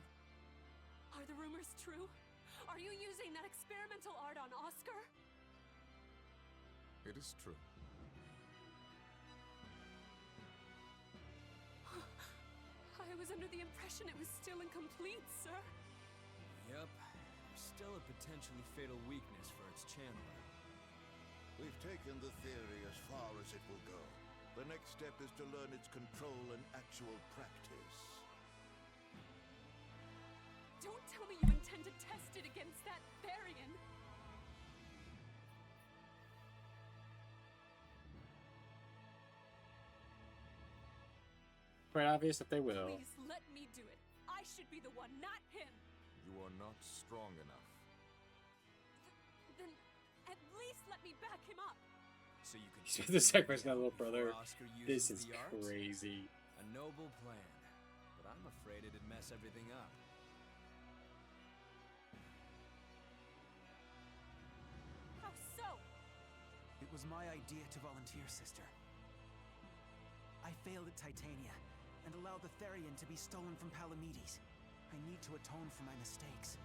Are the rumors true? Are you using that experimental art on Oscar? It is true. I was under the impression it was still incomplete, sir. Yep. There's still a potentially fatal weakness for its channeler. We've taken the theory as far as it will go. The next step is to learn its control and actual practice. Don't tell me you intend to test it against that Therian. Quite obvious that they will. Please let me do it. I should be the one, not him. You are not strong enough. Then at least let me back him up. So you can He's the sacrifice of little brother. Oscar This uses is the art? crazy. A noble plan, but I'm afraid it'd mess everything up. How so? It was my idea to volunteer, sister. I failed at Titania, and allowed the Therian to be stolen from Palamedes. I need to atone for my mistakes.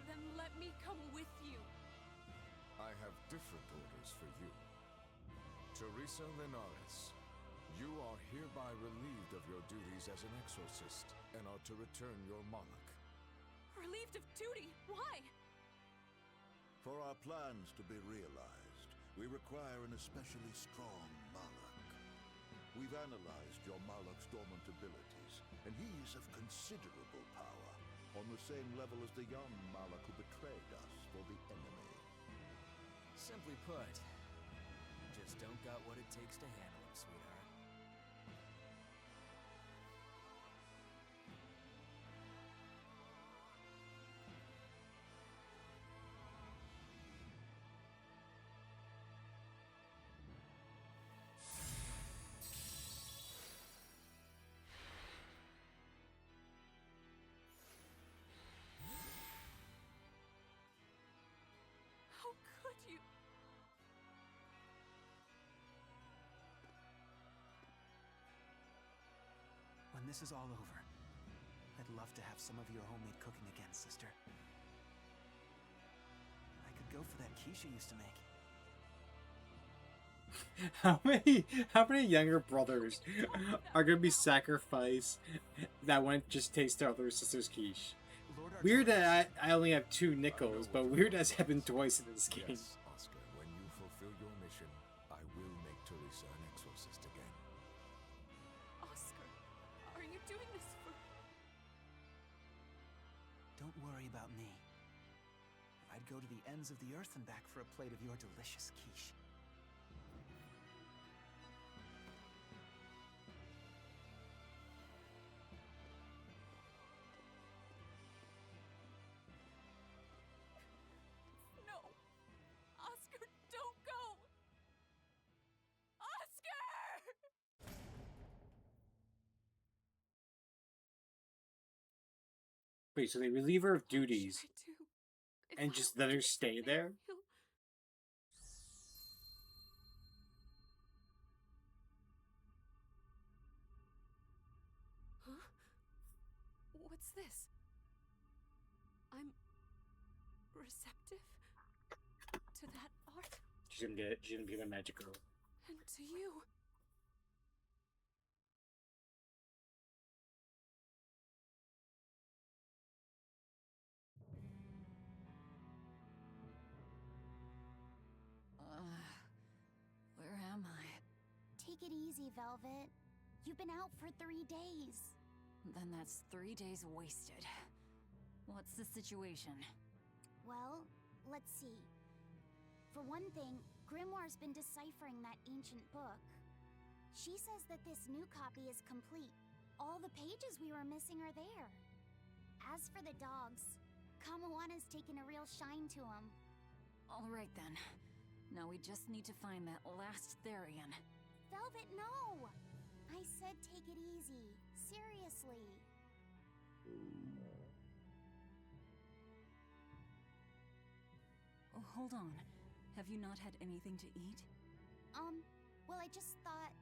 Then let me come with you. I have different orders for you. Teresa Linares, you are hereby relieved of your duties as an exorcist, and are to return your Moloch. Relieved of duty? Why? For our plans to be realized, we require an especially strong Moloch. We've analyzed your Moloch's dormant abilities, and he is of considerable power, on the same level as the young Moloch who betrayed us for the enemy. Simply put, just don't got what it takes to handle him, sweetheart. How could you? When this is all over, I'd love to have some of your homemade cooking again, sister. I could go for that quiche you used to make. How many younger brothers are gonna be sacrificed that won't just taste their other sister's quiche? Weird that I only have 2 nickels, but weird as happened twice in this game. Yes, Oscar, when you fulfill your mission, I will make Teresa an exorcist again. Oscar, are you doing this for... Don't worry about me. I'd go to the ends of the earth and back for a plate of your delicious quiche. No! Oscar, don't go! Oscar! Wait, so they relieve her of duties What should I do? If and I just don't let her get stay there? he'll- Huh? What's this? I'm receptive to that art She's gonna be the magic girl. and to you. Where am I? Take it easy, Velvet. You've been out for 3 days. Then that's 3 days wasted. What's the situation? Well, let's see. For one thing, Grimoire's been deciphering that ancient book. She says that this new copy is complete. All the pages we were missing are there. As for the dogs, Kamoana's taken a real shine to them. All right then. Now we just need to find that last Therian. Velvet, no! I said take it easy. Seriously. Oh, hold on. Have you not had anything to eat? Well, I just thought,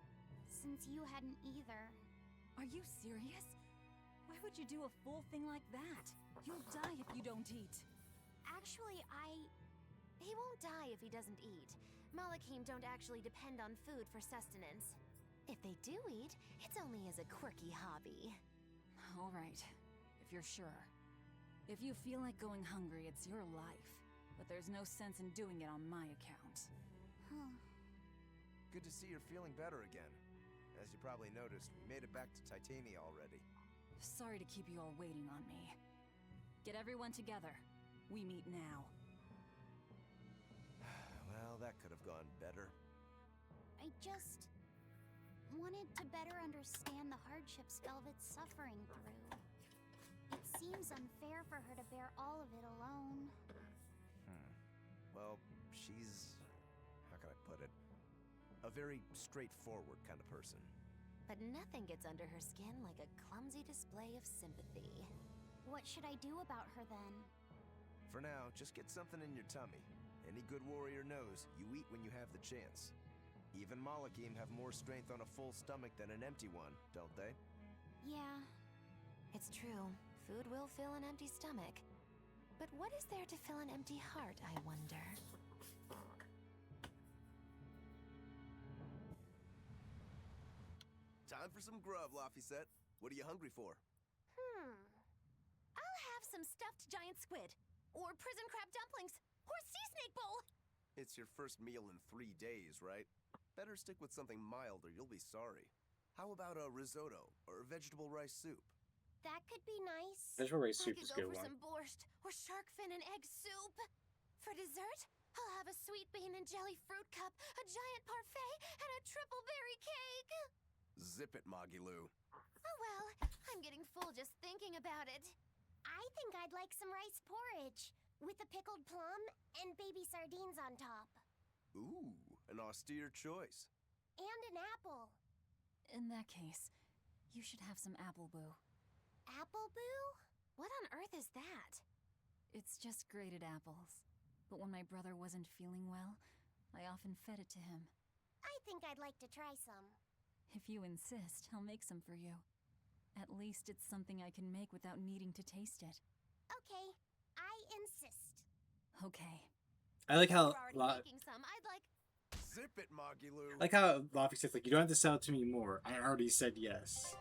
since you hadn't either. Are you serious? Why would you do a full thing like that? You'll die if you don't eat. Actually, He won't die if he doesn't eat. Malachim don't actually depend on food for sustenance. If they do eat, it's only as a quirky hobby. All right, if you're sure. If you feel like going hungry, it's your life. But there's no sense in doing it on my account. Good to see you're feeling better again. As you probably noticed, we made it back to Titania already. Sorry to keep you all waiting on me. Get everyone together. We meet now. Well, that could have gone better. I just wanted to better understand the hardships Velvet's suffering through. It seems unfair for her to bear all of it alone. Well, she's... how can I put it? A very straightforward kind of person. But nothing gets under her skin like a clumsy display of sympathy. What should I do about her then? For now, just get something in your tummy. Any good warrior knows you eat when you have the chance. Even Malachim have more strength on a full stomach than an empty one, don't they? Yeah. It's true. Food will fill an empty stomach. But what is there to fill an empty heart, I wonder? Time for some grub, Laphicet. What are you hungry for? I'll have some stuffed giant squid. Or prison crab dumplings. Or sea snake bowl. It's your first meal in 3 days, right? Better stick with something mild or you'll be sorry. How about a risotto or vegetable rice soup? That could be nice. Vegetable rice I soup could is a go good for one. some borscht or shark fin and egg soup. For dessert, I'll have a sweet bean and jelly fruit cup, a giant parfait, and a triple berry cake. Zip it, Magilou. Oh well, I'm getting full just thinking about it. I think I'd like some rice porridge with a pickled plum and baby sardines on top. Ooh, an austere choice. And an apple. In that case, you should have some apple boo. Apple boo? What on earth is that? It's just grated apples. But when my brother wasn't feeling well, I often fed it to him. I think I'd like to try some. If you insist, I'll make some for you. At least it's something I can make without needing to taste it. Okay, I insist. Okay. I like how Making some. I'd like. Zip it, Magilou. like how Laffy says, like, you don't have to sell it to me more. I already said yes.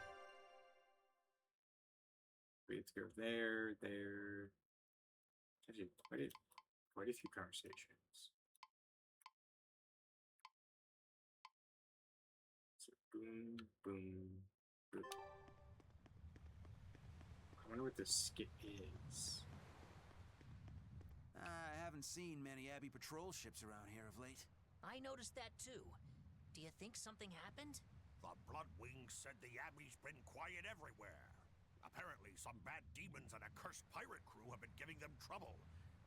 We have to go there. Actually, quite a few conversations. So boom, boom, boom. I wonder what this skit is. I haven't seen many Abbey patrol ships around here of late. I noticed that too. Do you think something happened? The Bloodwings said the Abbey's been quiet everywhere. Apparently, some bad demons and a cursed pirate crew have been giving them trouble,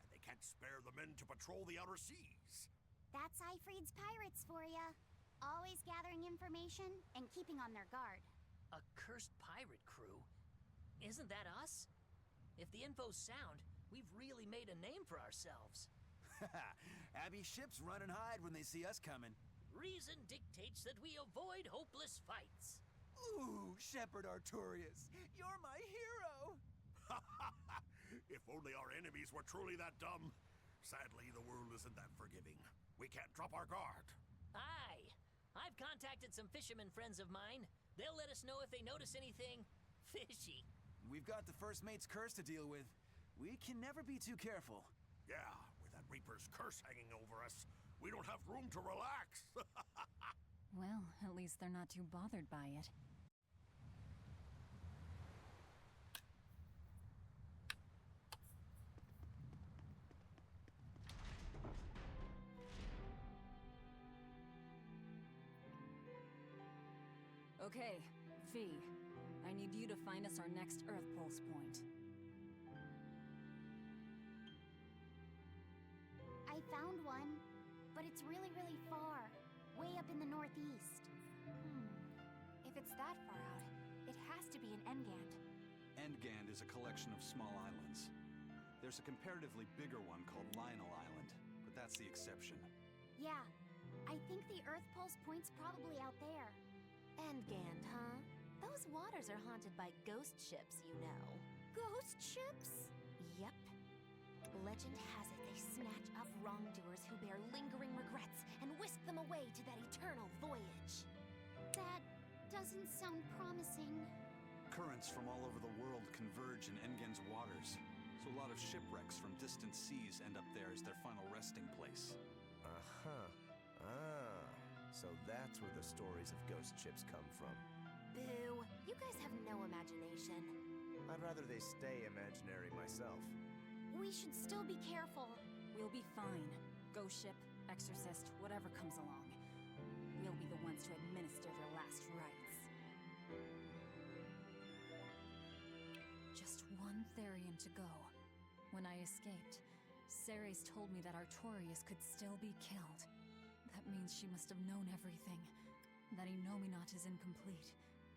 and they can't spare the men to patrol the outer seas. That's Ifreed's pirates for ya. Always gathering information and keeping on their guard. A cursed pirate crew? Isn't that us? If the info's sound, we've really made a name for ourselves. Abbey ships run and hide when they see us coming. Reason dictates that we avoid hopeless fights. Ooh, Shepherd Artorias, you're my hero! If only our enemies were truly that dumb. Sadly, the world isn't that forgiving. We can't drop our guard. Aye. I've contacted some fishermen friends of mine. They'll let us know if they notice anything fishy. We've got the First Mate's curse to deal with. We can never be too careful. Yeah, with that Reaper's curse hanging over us, we don't have room to relax. Well, at least they're not too bothered by it. Okay, Fee. I need you to find us our next Earth Pulse point. I found one, but it's really, really far. Way up in the northeast. If it's that far out, it has to be an Engand. Endgand is a collection of small islands. There's a comparatively bigger one called Lionel Island, but that's the exception. Yeah, I think the Earth Pulse point's probably out there. Engand, huh? Those waters are haunted by ghost ships, you know. Ghost ships? Yep. Legend has it they snatch up wrongdoers who bear lingering regrets and whisk them away to that eternal voyage. That doesn't sound promising. Currents from all over the world converge in Engand's waters, so a lot of shipwrecks from distant seas end up there as their final resting place. Uh-huh. Ah, so that's where the stories of ghost ships come from. Boo! You guys have no imagination. I'd rather they stay imaginary myself. We should still be careful. We'll be fine. Ghost ship, exorcist, whatever comes along. We'll be the ones to administer their last rites. Just one Therian to go. When I escaped, Ceres told me that Artorias could still be killed. That means she must have known everything. That Enominat is incomplete.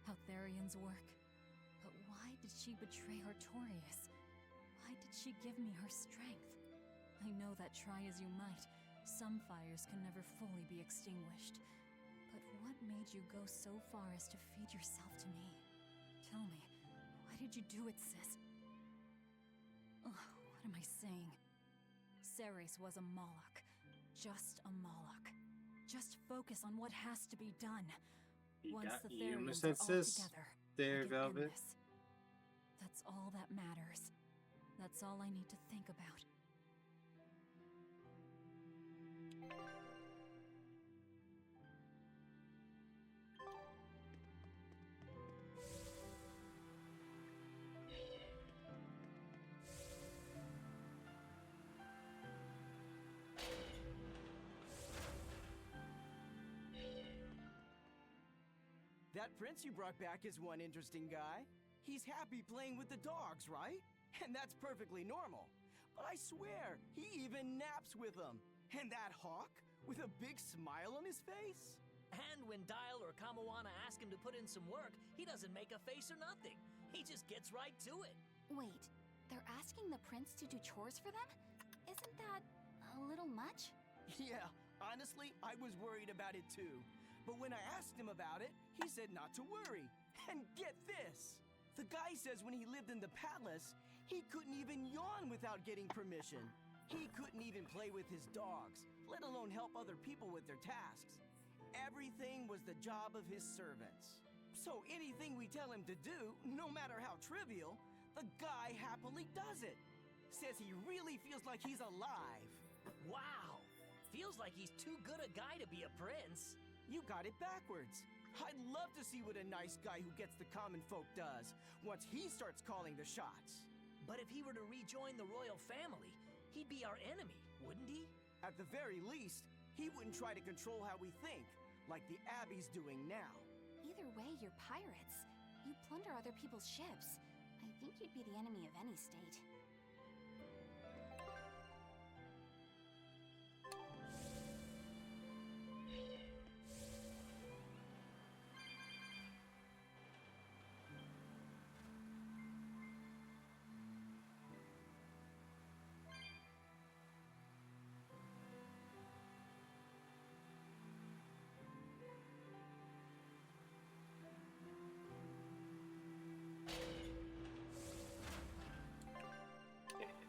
How Therians work. But why did she betray Artorias? Why did she give me her strength? I know that try as you might, some fires can never fully be extinguished. But what made you go so far as to feed yourself to me? Tell me, why did you do it, sis? Ugh, what am I saying? Ceres was a Moloch. Just a Moloch. Just focus on what has to be done. Once the Therians are all together, there, I can end Velvet. this. That's all that matters. That's all I need to think about. That prince you brought back is one interesting guy. He's happy playing with the dogs, right? And that's perfectly normal. But I swear, he even naps with them. And that hawk, with a big smile on his face? And when Dial or Kamawana ask him to put in some work, he doesn't make a face or nothing. He just gets right to it. Wait, they're asking the prince to do chores for them? Isn't that a little much? Yeah, honestly, I was worried about it too. But when I asked him about it, he said not to worry. And get this! The guy says when he lived in the palace, he couldn't even yawn without getting permission. He couldn't even play with his dogs, let alone help other people with their tasks. Everything was the job of his servants. So anything we tell him to do, no matter how trivial, the guy happily does it. Says he really feels like he's alive. Wow! Feels like he's too good a guy to be a prince. You got it backwards. I'd love to see what a nice guy who gets the common folk does once he starts calling the shots. But if he were to rejoin the royal family, he'd be our enemy, wouldn't he? At the very least, he wouldn't try to control how we think, like the Abbey's doing now. Either way, you're pirates. You plunder other people's ships. I think you'd be the enemy of any state.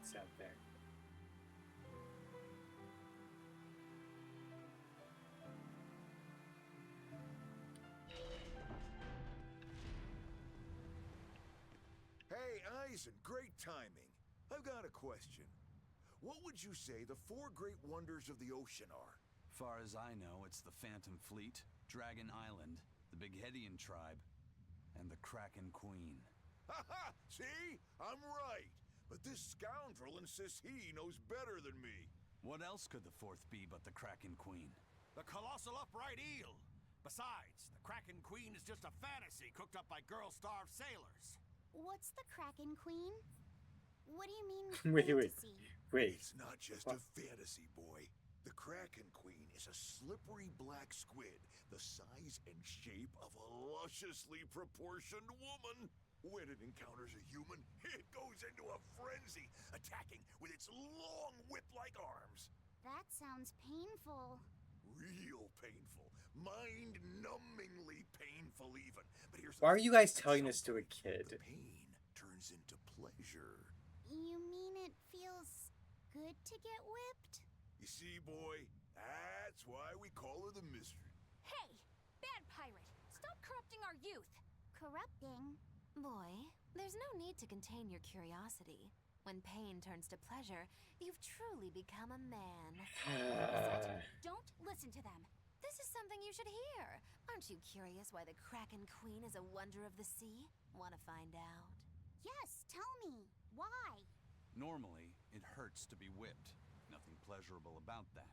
It's out there. Hey, Eisen, great timing. I've got a question. What would you say the 4 great wonders of the ocean are? Far as I know, it's the Phantom Fleet, Dragon Island, the Big Hedian tribe, and the Kraken Queen. Ha ha! See? I'm right. But this scoundrel insists he knows better than me. What else could the 4th be but the Kraken Queen? The colossal upright eel. Besides, the Kraken Queen is just a fantasy cooked up by girl-starved sailors. What's the Kraken Queen? What do you mean Wait. fantasy? It's not just a fantasy, boy. The Kraken Queen is a slippery black squid, the size and shape of a lusciously proportioned woman. When it encounters a human, it goes into a frenzy, attacking with its long whip-like arms. That sounds painful. Real painful. Mind-numbingly painful even. But here's Why are you guys telling this to a kid? The pain turns into pleasure. You mean it feels good to get whipped? You see, boy, that's why we call her the Mystery. Hey! Bad pirate! Stop corrupting our youth! Corrupting? Boy, there's no need to contain your curiosity. When pain turns to pleasure, you've truly become a man. Don't listen to them. This is something you should hear. Aren't you curious why the Kraken Queen is a wonder of the sea? Want to find out? Yes, tell me. Why? Normally, it hurts to be whipped. Nothing pleasurable about that.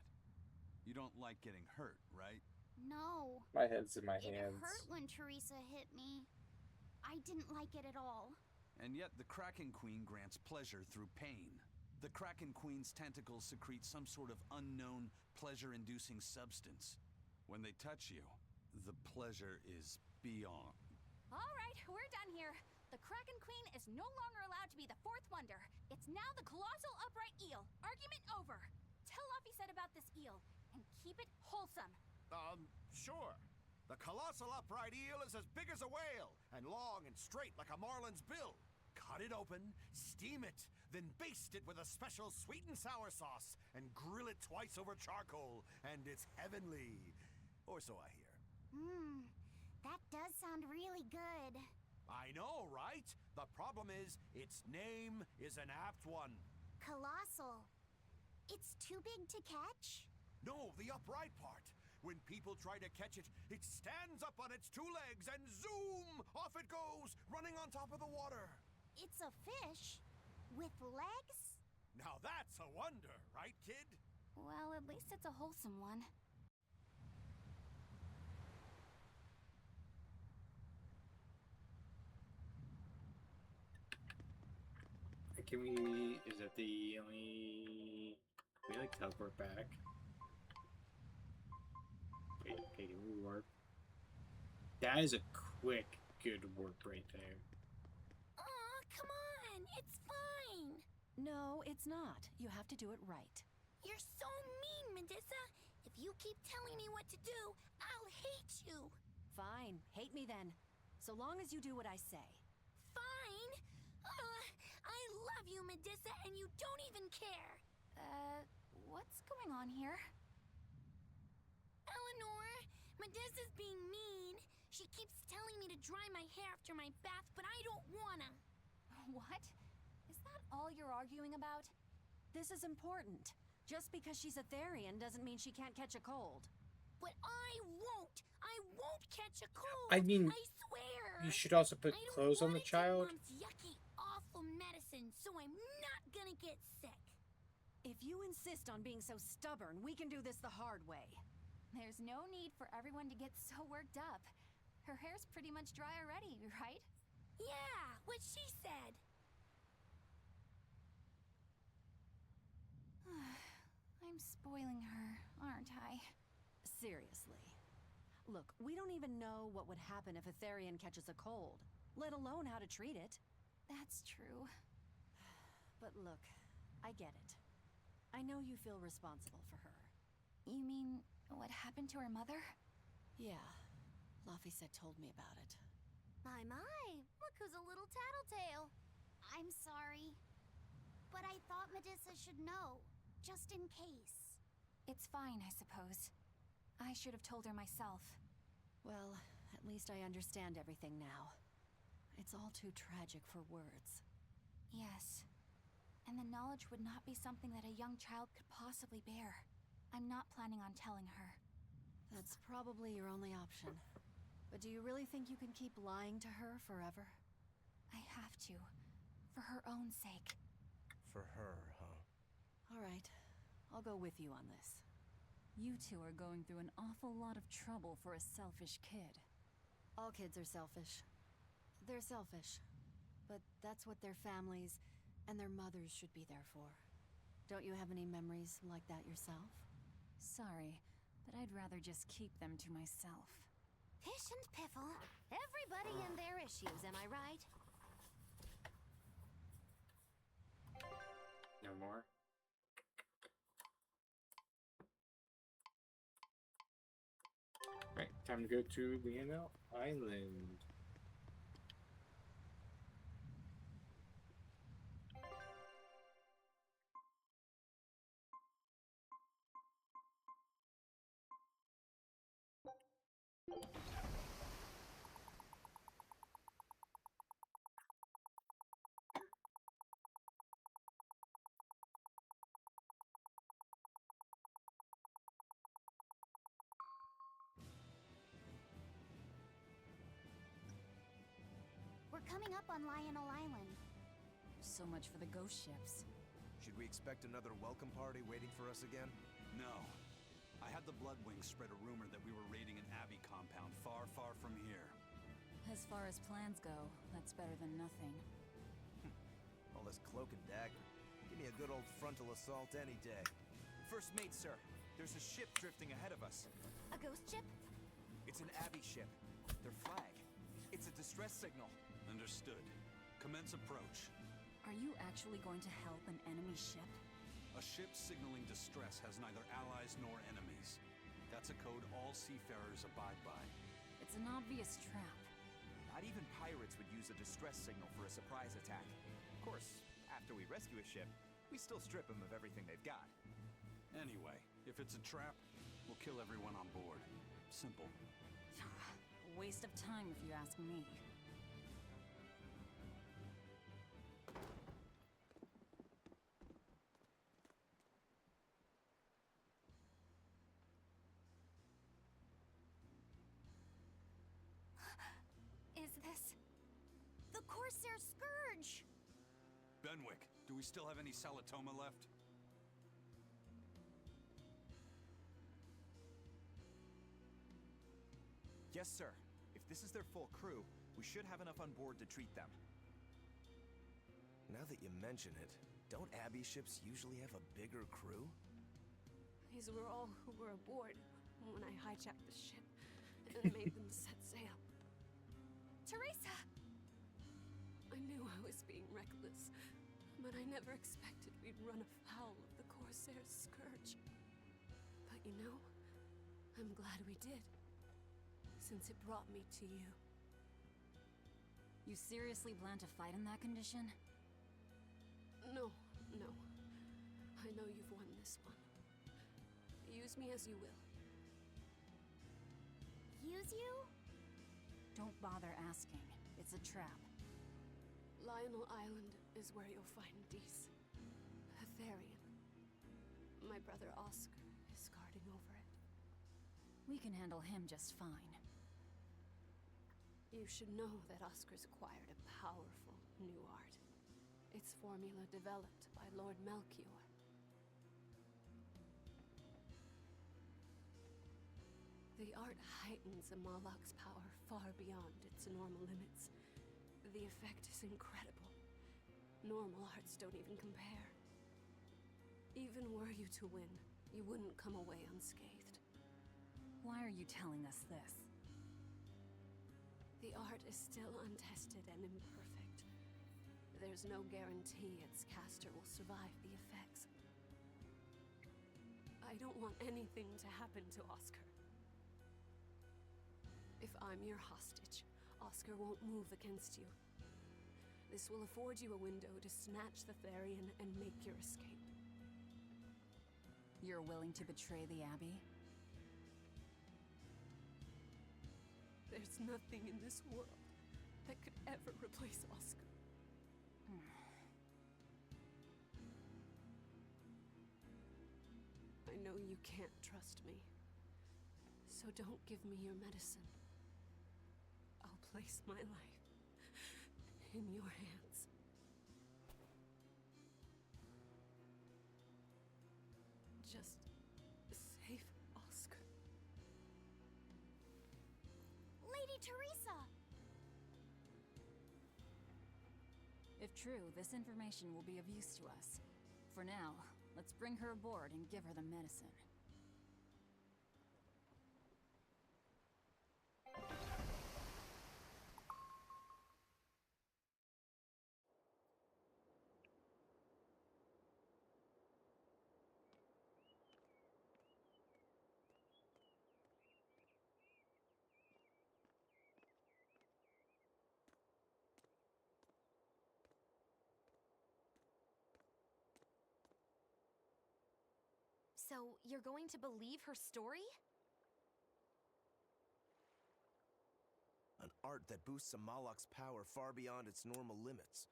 You don't like getting hurt, right? No. My head's in my hands. It hurt when Teresa hit me. I didn't like it at all. And yet the Kraken Queen grants pleasure through pain. The Kraken Queen's tentacles secrete some sort of unknown, pleasure-inducing substance. When they touch you, the pleasure is beyond. All right, we're done here. The Kraken Queen is no longer allowed to be the 4th wonder. It's now the colossal upright eel. Argument over. Tell Luffy said about this eel, and keep it wholesome. Sure. The colossal upright eel is as big as a whale, and long and straight like a marlin's bill. Cut it open, steam it, then baste it with a special sweet and sour sauce, and grill it twice over charcoal, and it's heavenly. Or so I hear. That does sound really good. I know, right? The problem is, its name is an apt one. Colossal. It's too big to catch? No, the upright part. When people try to catch it, it stands up on its 2 legs and zoom! Off it goes, running on top of the water. It's a fish? With legs? Now that's a wonder, right, kid? Well, at least it's a wholesome one. Can we? Is that the only? Can we like teleport back? Wait, okay, can we warp? That is a quick, good warp right there. Aw, come on! It's fine! No, it's not. You have to do it right. You're so mean, Medissa! If you keep telling me what to do, I'll hate you! Fine, hate me then. So long as you do what I say. Fine! I love you, Medissa, and you don't even care! What's going on here? Eleanor, Medissa's being mean. She keeps telling me to dry my hair after my bath, but I don't wanna. What? Is that all you're arguing about? This is important. Just because she's a Therian doesn't mean she can't catch a cold. But I won't! I won't catch a cold! I mean, I swear! you should also put clothes on the child. Mom's yucky, awful medicine, so I'm not gonna get sick. If you insist on being so stubborn, we can do this the hard way. There's no need for everyone to get so worked up. Her hair's pretty much dry already, right? Yeah, what she said. I'm spoiling her, aren't I? Seriously. Look, we don't even know what would happen if a Therian catches a cold, let alone how to treat it. That's true. But look, I get it. I know you feel responsible for her. You mean what happened to her mother? Yeah. Laphicet told me about it. My, look who's a little tattletale. I'm sorry. But I thought Medissa should know, just in case. It's fine, I suppose. I should have told her myself. Well, at least I understand everything now. It's all too tragic for words. Yes. And the knowledge would not be something that a young child could possibly bear. I'm not planning on telling her. That's probably your only option. But do you really think you can keep lying to her forever? I have to. For her own sake. For her, huh? All right. I'll go with you on this. You two are going through an awful lot of trouble for a selfish kid. All kids are selfish. They're selfish. But that's what their families and their mothers should be there for. Don't you have any memories like that yourself? Sorry, but I'd rather just keep them to myself. Pish and piffle. Everybody and their issues, am I right? No more. Right, time to go to Lionel Island. We're coming up on Lionel Island. So much for the ghost ships. Should we expect another welcome party waiting for us again? No. I had the Bloodwings spread a rumor that we were raiding an Abbey compound far, far from here. As far as plans go, that's better than nothing. All this cloak and dagger. Give me a good old frontal assault any day. First mate, sir. There's a ship drifting ahead of us. A ghost ship? It's an Abbey ship. Their flag. It's a distress signal. Understood. Commence approach. Are you actually going to help an enemy ship? A ship signaling distress has neither allies nor enemies. That's a code all seafarers abide by. It's an obvious trap. Not even pirates would use a distress signal for a surprise attack. Of course, after we rescue a ship, we still strip them of everything they've got. Anyway, if it's a trap, we'll kill everyone on board. Simple. A waste of time if you ask me. Is this... the Corsair Scourge? Benwick, do we still have any Salatoma left? Yes, sir. If this is their full crew, we should have enough on board to treat them. Now that you mention it, don't Abbey ships usually have a bigger crew? These were all who were aboard when I hijacked the ship and made them set sail. Teresa! I knew I was being reckless, but I never expected we'd run afoul of the Corsair's scourge. But you know, I'm glad we did, since it brought me to you. You seriously plan to fight in that condition? No. I know you've won this one. Use me as you will. Use you? Don't bother asking. It's a trap. Lionel Island is where you'll find Dees. Therian. My brother Oscar is guarding over it. We can handle him just fine. You should know that Oscar's acquired a powerful new art. Its formula developed by Lord Melchior. The art heightens a Moloch's power far beyond its normal limits. The effect is incredible. Normal arts don't even compare. Even were you to win, you wouldn't come away unscathed. Why are you telling us this? The art is still untested and imperfect. There's no guarantee its caster will survive the effects. I don't want anything to happen to Oscar. If I'm your hostage, Oscar won't move against you. This will afford you a window to snatch the Therian and make your escape. You're willing to betray the Abbey? There's nothing in this world that could ever replace Oscar. I know you can't trust me, so don't give me your medicine. I'll place my life in your hands. Just save Oscar. Lady Teresa! If true, this information will be of use to us. For now, let's bring her aboard and give her the medicine. So, you're going to believe her story? An art that boosts a Moloch's power far beyond its normal limits.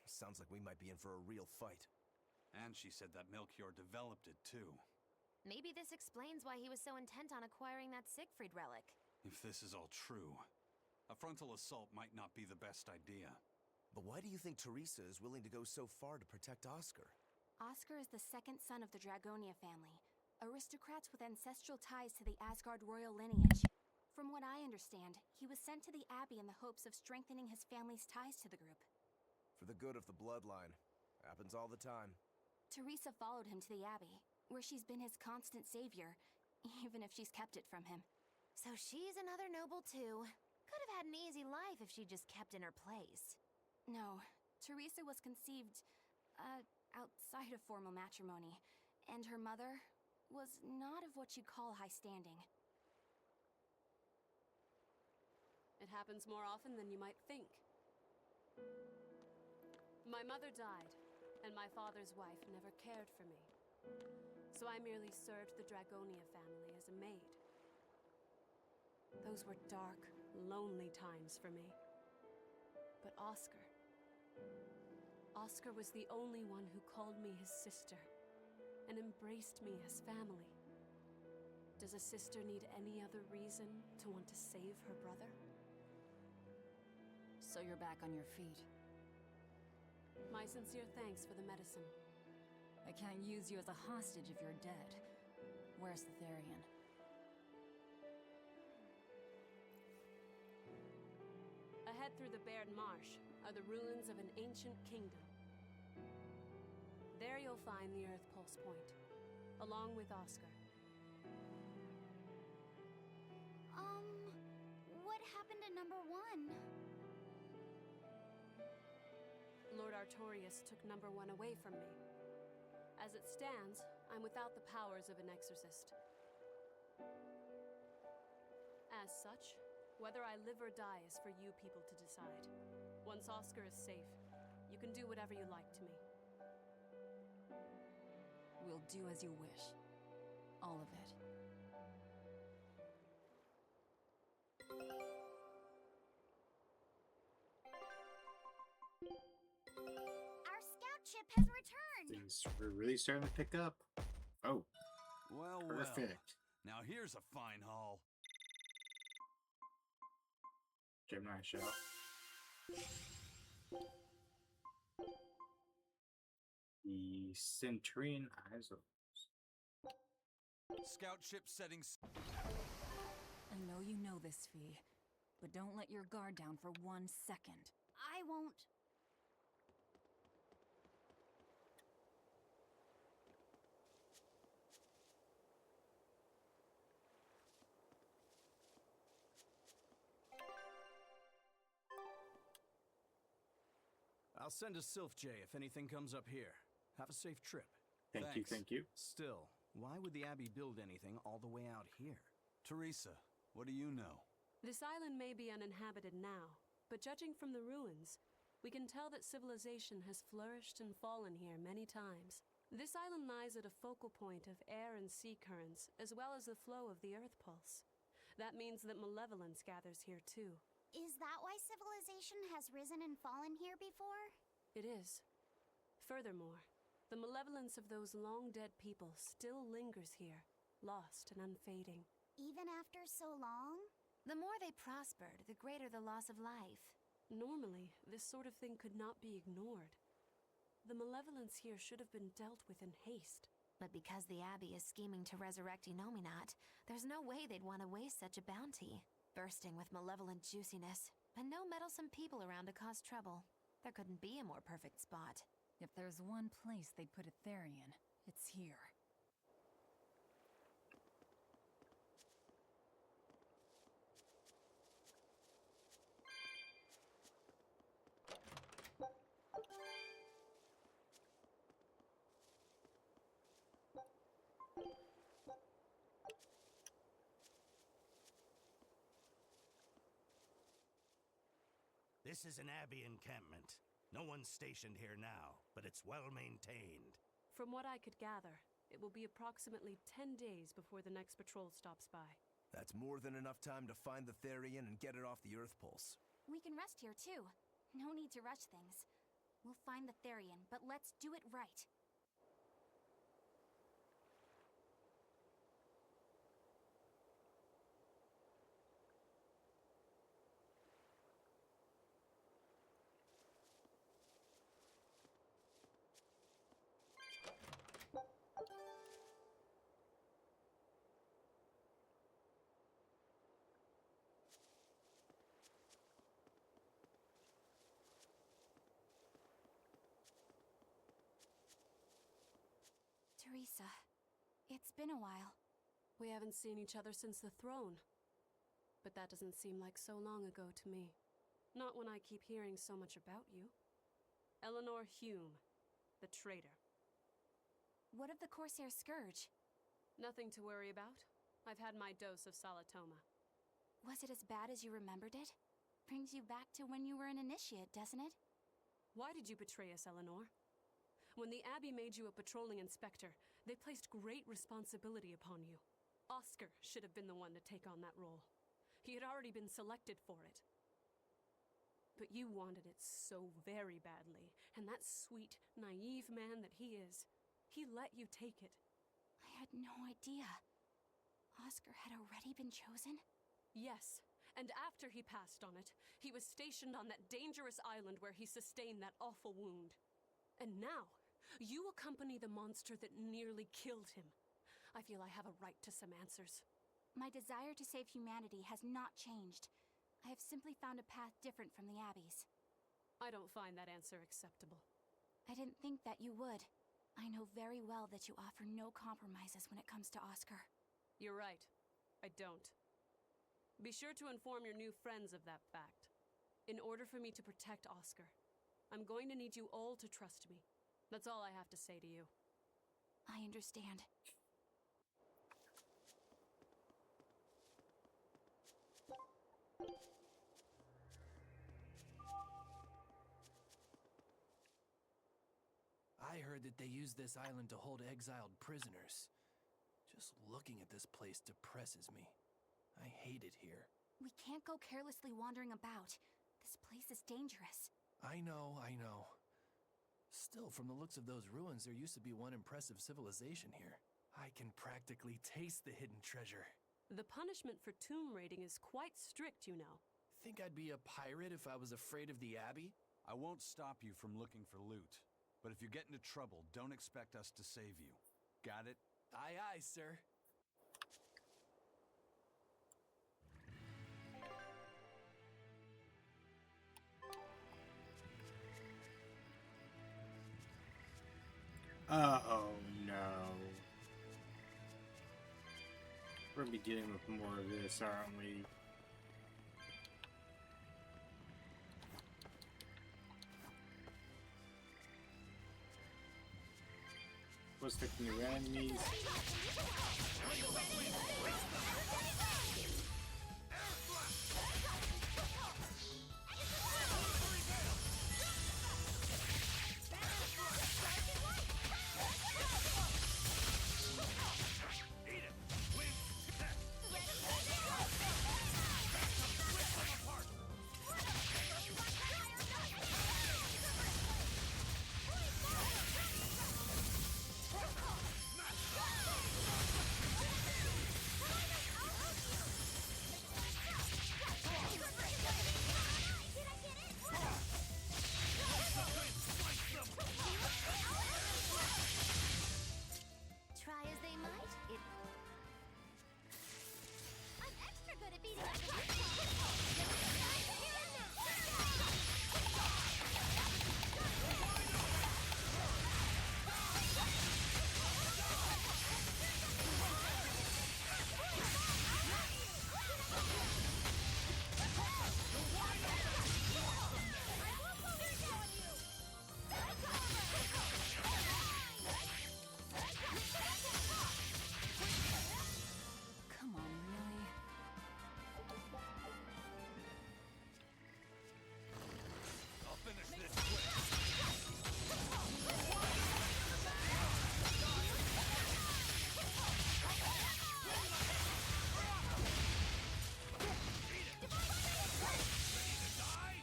Sounds like we might be in for a real fight. And she said that Melchior developed it too. Maybe this explains why he was so intent on acquiring that Siegfried relic. If this is all true, a frontal assault might not be the best idea. But why do you think Teresa is willing to go so far to protect Oscar? Oscar is the second son of the Dragonia family, aristocrats with ancestral ties to the Asgard royal lineage. From what I understand, he was sent to the Abbey in the hopes of strengthening his family's ties to the group. For the good of the bloodline. Happens all the time. Teresa followed him to the Abbey, where she's been his constant savior, even if she's kept it from him. So she's another noble too. Could have had an easy life if she just kept in her place. No, Teresa was conceived, outside of formal matrimony, and her mother was not of what you'd call high standing. It happens more often than you might think. My mother died, and my father's wife never cared for me. So I merely served the Dragonia family as a maid. Those were dark, lonely times for me. But Oscar was the only one who called me his sister and embraced me as family. Does a sister need any other reason to want to save her brother? So you're back on your feet. My sincere thanks for the medicine. I can't use you as a hostage if you're dead. Where's the Therian? Ahead through the Baird Marsh are the ruins of an ancient kingdom. There you'll find the Earth Pulse Point, along with Oscar. What happened to number 1? Lord Artorius took number 1 away from me. As it stands, I'm without the powers of an exorcist. As such, whether I live or die is for you people to decide. Once Oscar is safe, you can do whatever you like to me. We'll do as you wish. All of it. Our scout ship has returned! Things are really starting to pick up. Oh. Well, Perfect. Now here's a fine haul. Gemini shell. The Centurion Eyes. Scout ship settings. I know you know this, Fee, but don't let your guard down for 1 second. I won't. I'll send a Sylph J if anything comes up here. Have a safe trip. Thank you. Still, why would the Abbey build anything all the way out here? Teresa, what do you know? This island may be uninhabited now, but judging from the ruins, we can tell that civilization has flourished and fallen here many times. This island lies at a focal point of air and sea currents, as well as the flow of the Earth Pulse. That means that malevolence gathers here too. Is that why civilization has risen and fallen here before? It is. Furthermore, the malevolence of those long-dead people still lingers here, lost and unfading. Even after so long? The more they prospered, the greater the loss of life. Normally, this sort of thing could not be ignored. The malevolence here should have been dealt with in haste. But because the Abbey is scheming to resurrect Enominat, there's no way they'd want to waste such a bounty. Bursting with malevolent juiciness, and no meddlesome people around to cause trouble. There couldn't be a more perfect spot. If there's one place they'd put a Therian, it's here. This is an Abbey encampment. No one's stationed here now, but it's well maintained. From what I could gather, it will be approximately 10 days before the next patrol stops by. That's more than enough time to find the Therian and get it off the Earth Pulse. We can rest here too. No need to rush things. We'll find the Therian, but let's do it right. Teresa, it's been a while. We haven't seen each other since the throne. But that doesn't seem like so long ago to me. Not when I keep hearing so much about you. Eleanor Hume, the traitor. What of the Corsair Scourge? Nothing to worry about. I've had my dose of Salatoma. Was it as bad as you remembered it? Brings you back to when you were an initiate, doesn't it? Why did you betray us, Eleanor? When the Abbey made you a patrolling inspector, they placed great responsibility upon you. Oscar should have been the one to take on that role. He had already been selected for it. But you wanted it so very badly, and that sweet, naive man that he is, he let you take it. I had no idea. Oscar had already been chosen? Yes, and after he passed on it, he was stationed on that dangerous island where he sustained that awful wound. And now, you accompany the monster that nearly killed him. I feel I have a right to some answers. My desire to save humanity has not changed. I have simply found a path different from the Abbey's. I don't find that answer acceptable. I didn't think that you would. I know very well that you offer no compromises when it comes to Oscar. You're right. I don't. Be sure to inform your new friends of that fact. In order for me to protect Oscar, I'm going to need you all to trust me. That's all I have to say to you. I understand. I heard that they use this island to hold exiled prisoners. Just looking at this place depresses me. I hate it here. We can't go carelessly wandering about. This place is dangerous. I know. Still, from the looks of those ruins, there used to be one impressive civilization here. I can practically taste the hidden treasure. The punishment for tomb raiding is quite strict, you know. Think I'd be a pirate if I was afraid of the Abbey? I won't stop you from looking for loot. But if you get into trouble, don't expect us to save you. Got it? Aye, aye, sir. Oh no. We're gonna be dealing with more of this, aren't we? What's the new enemies? Try as they might, I'm extra good at beating Come on, really? I'll finish this quick.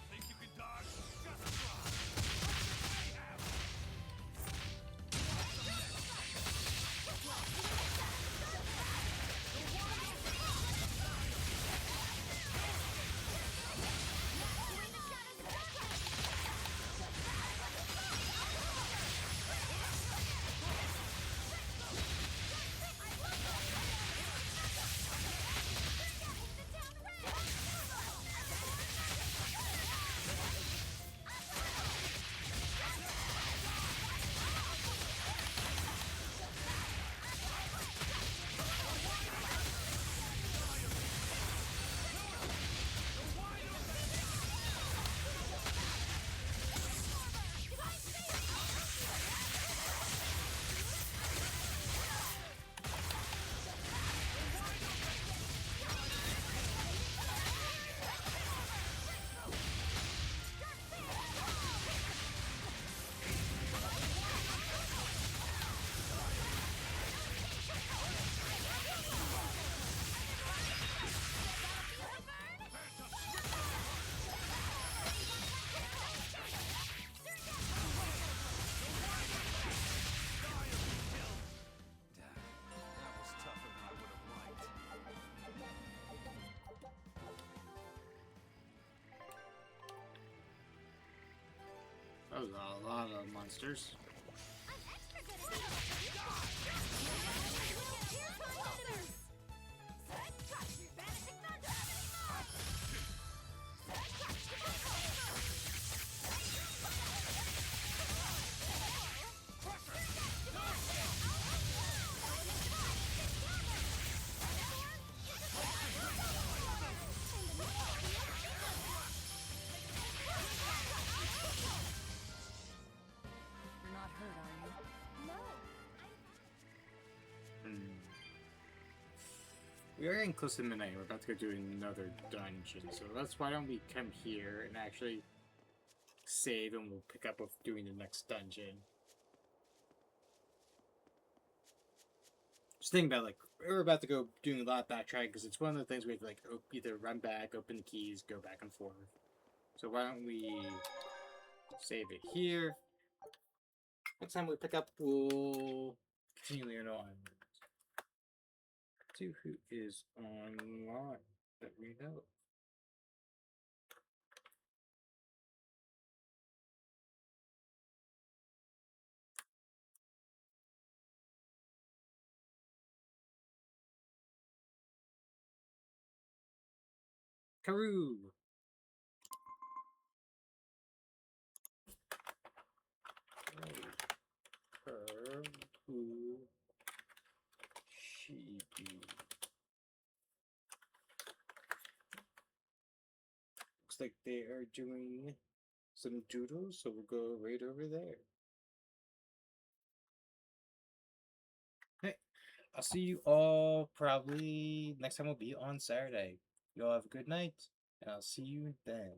Think you can dodge? Just try. That was a lot of monsters. We're getting close to midnight. We're about to go do another dungeon, so that's why don't we come here and actually save, and we'll pick up with doing the next dungeon. Just thinking about, like, we're about to go doing a lot of backtracking because it's one of the things we have to, like, either run back, open the keys, go back and forth. So why don't we save it here? Next time we pick up, we'll continue on. See who is online that we know. Karoo! Karoo. Sheepy. Looks like they are doing some doodles, so we'll go right over there. Hey, I'll see you all probably next time will be on Saturday. You all have a good night, and I'll see you then.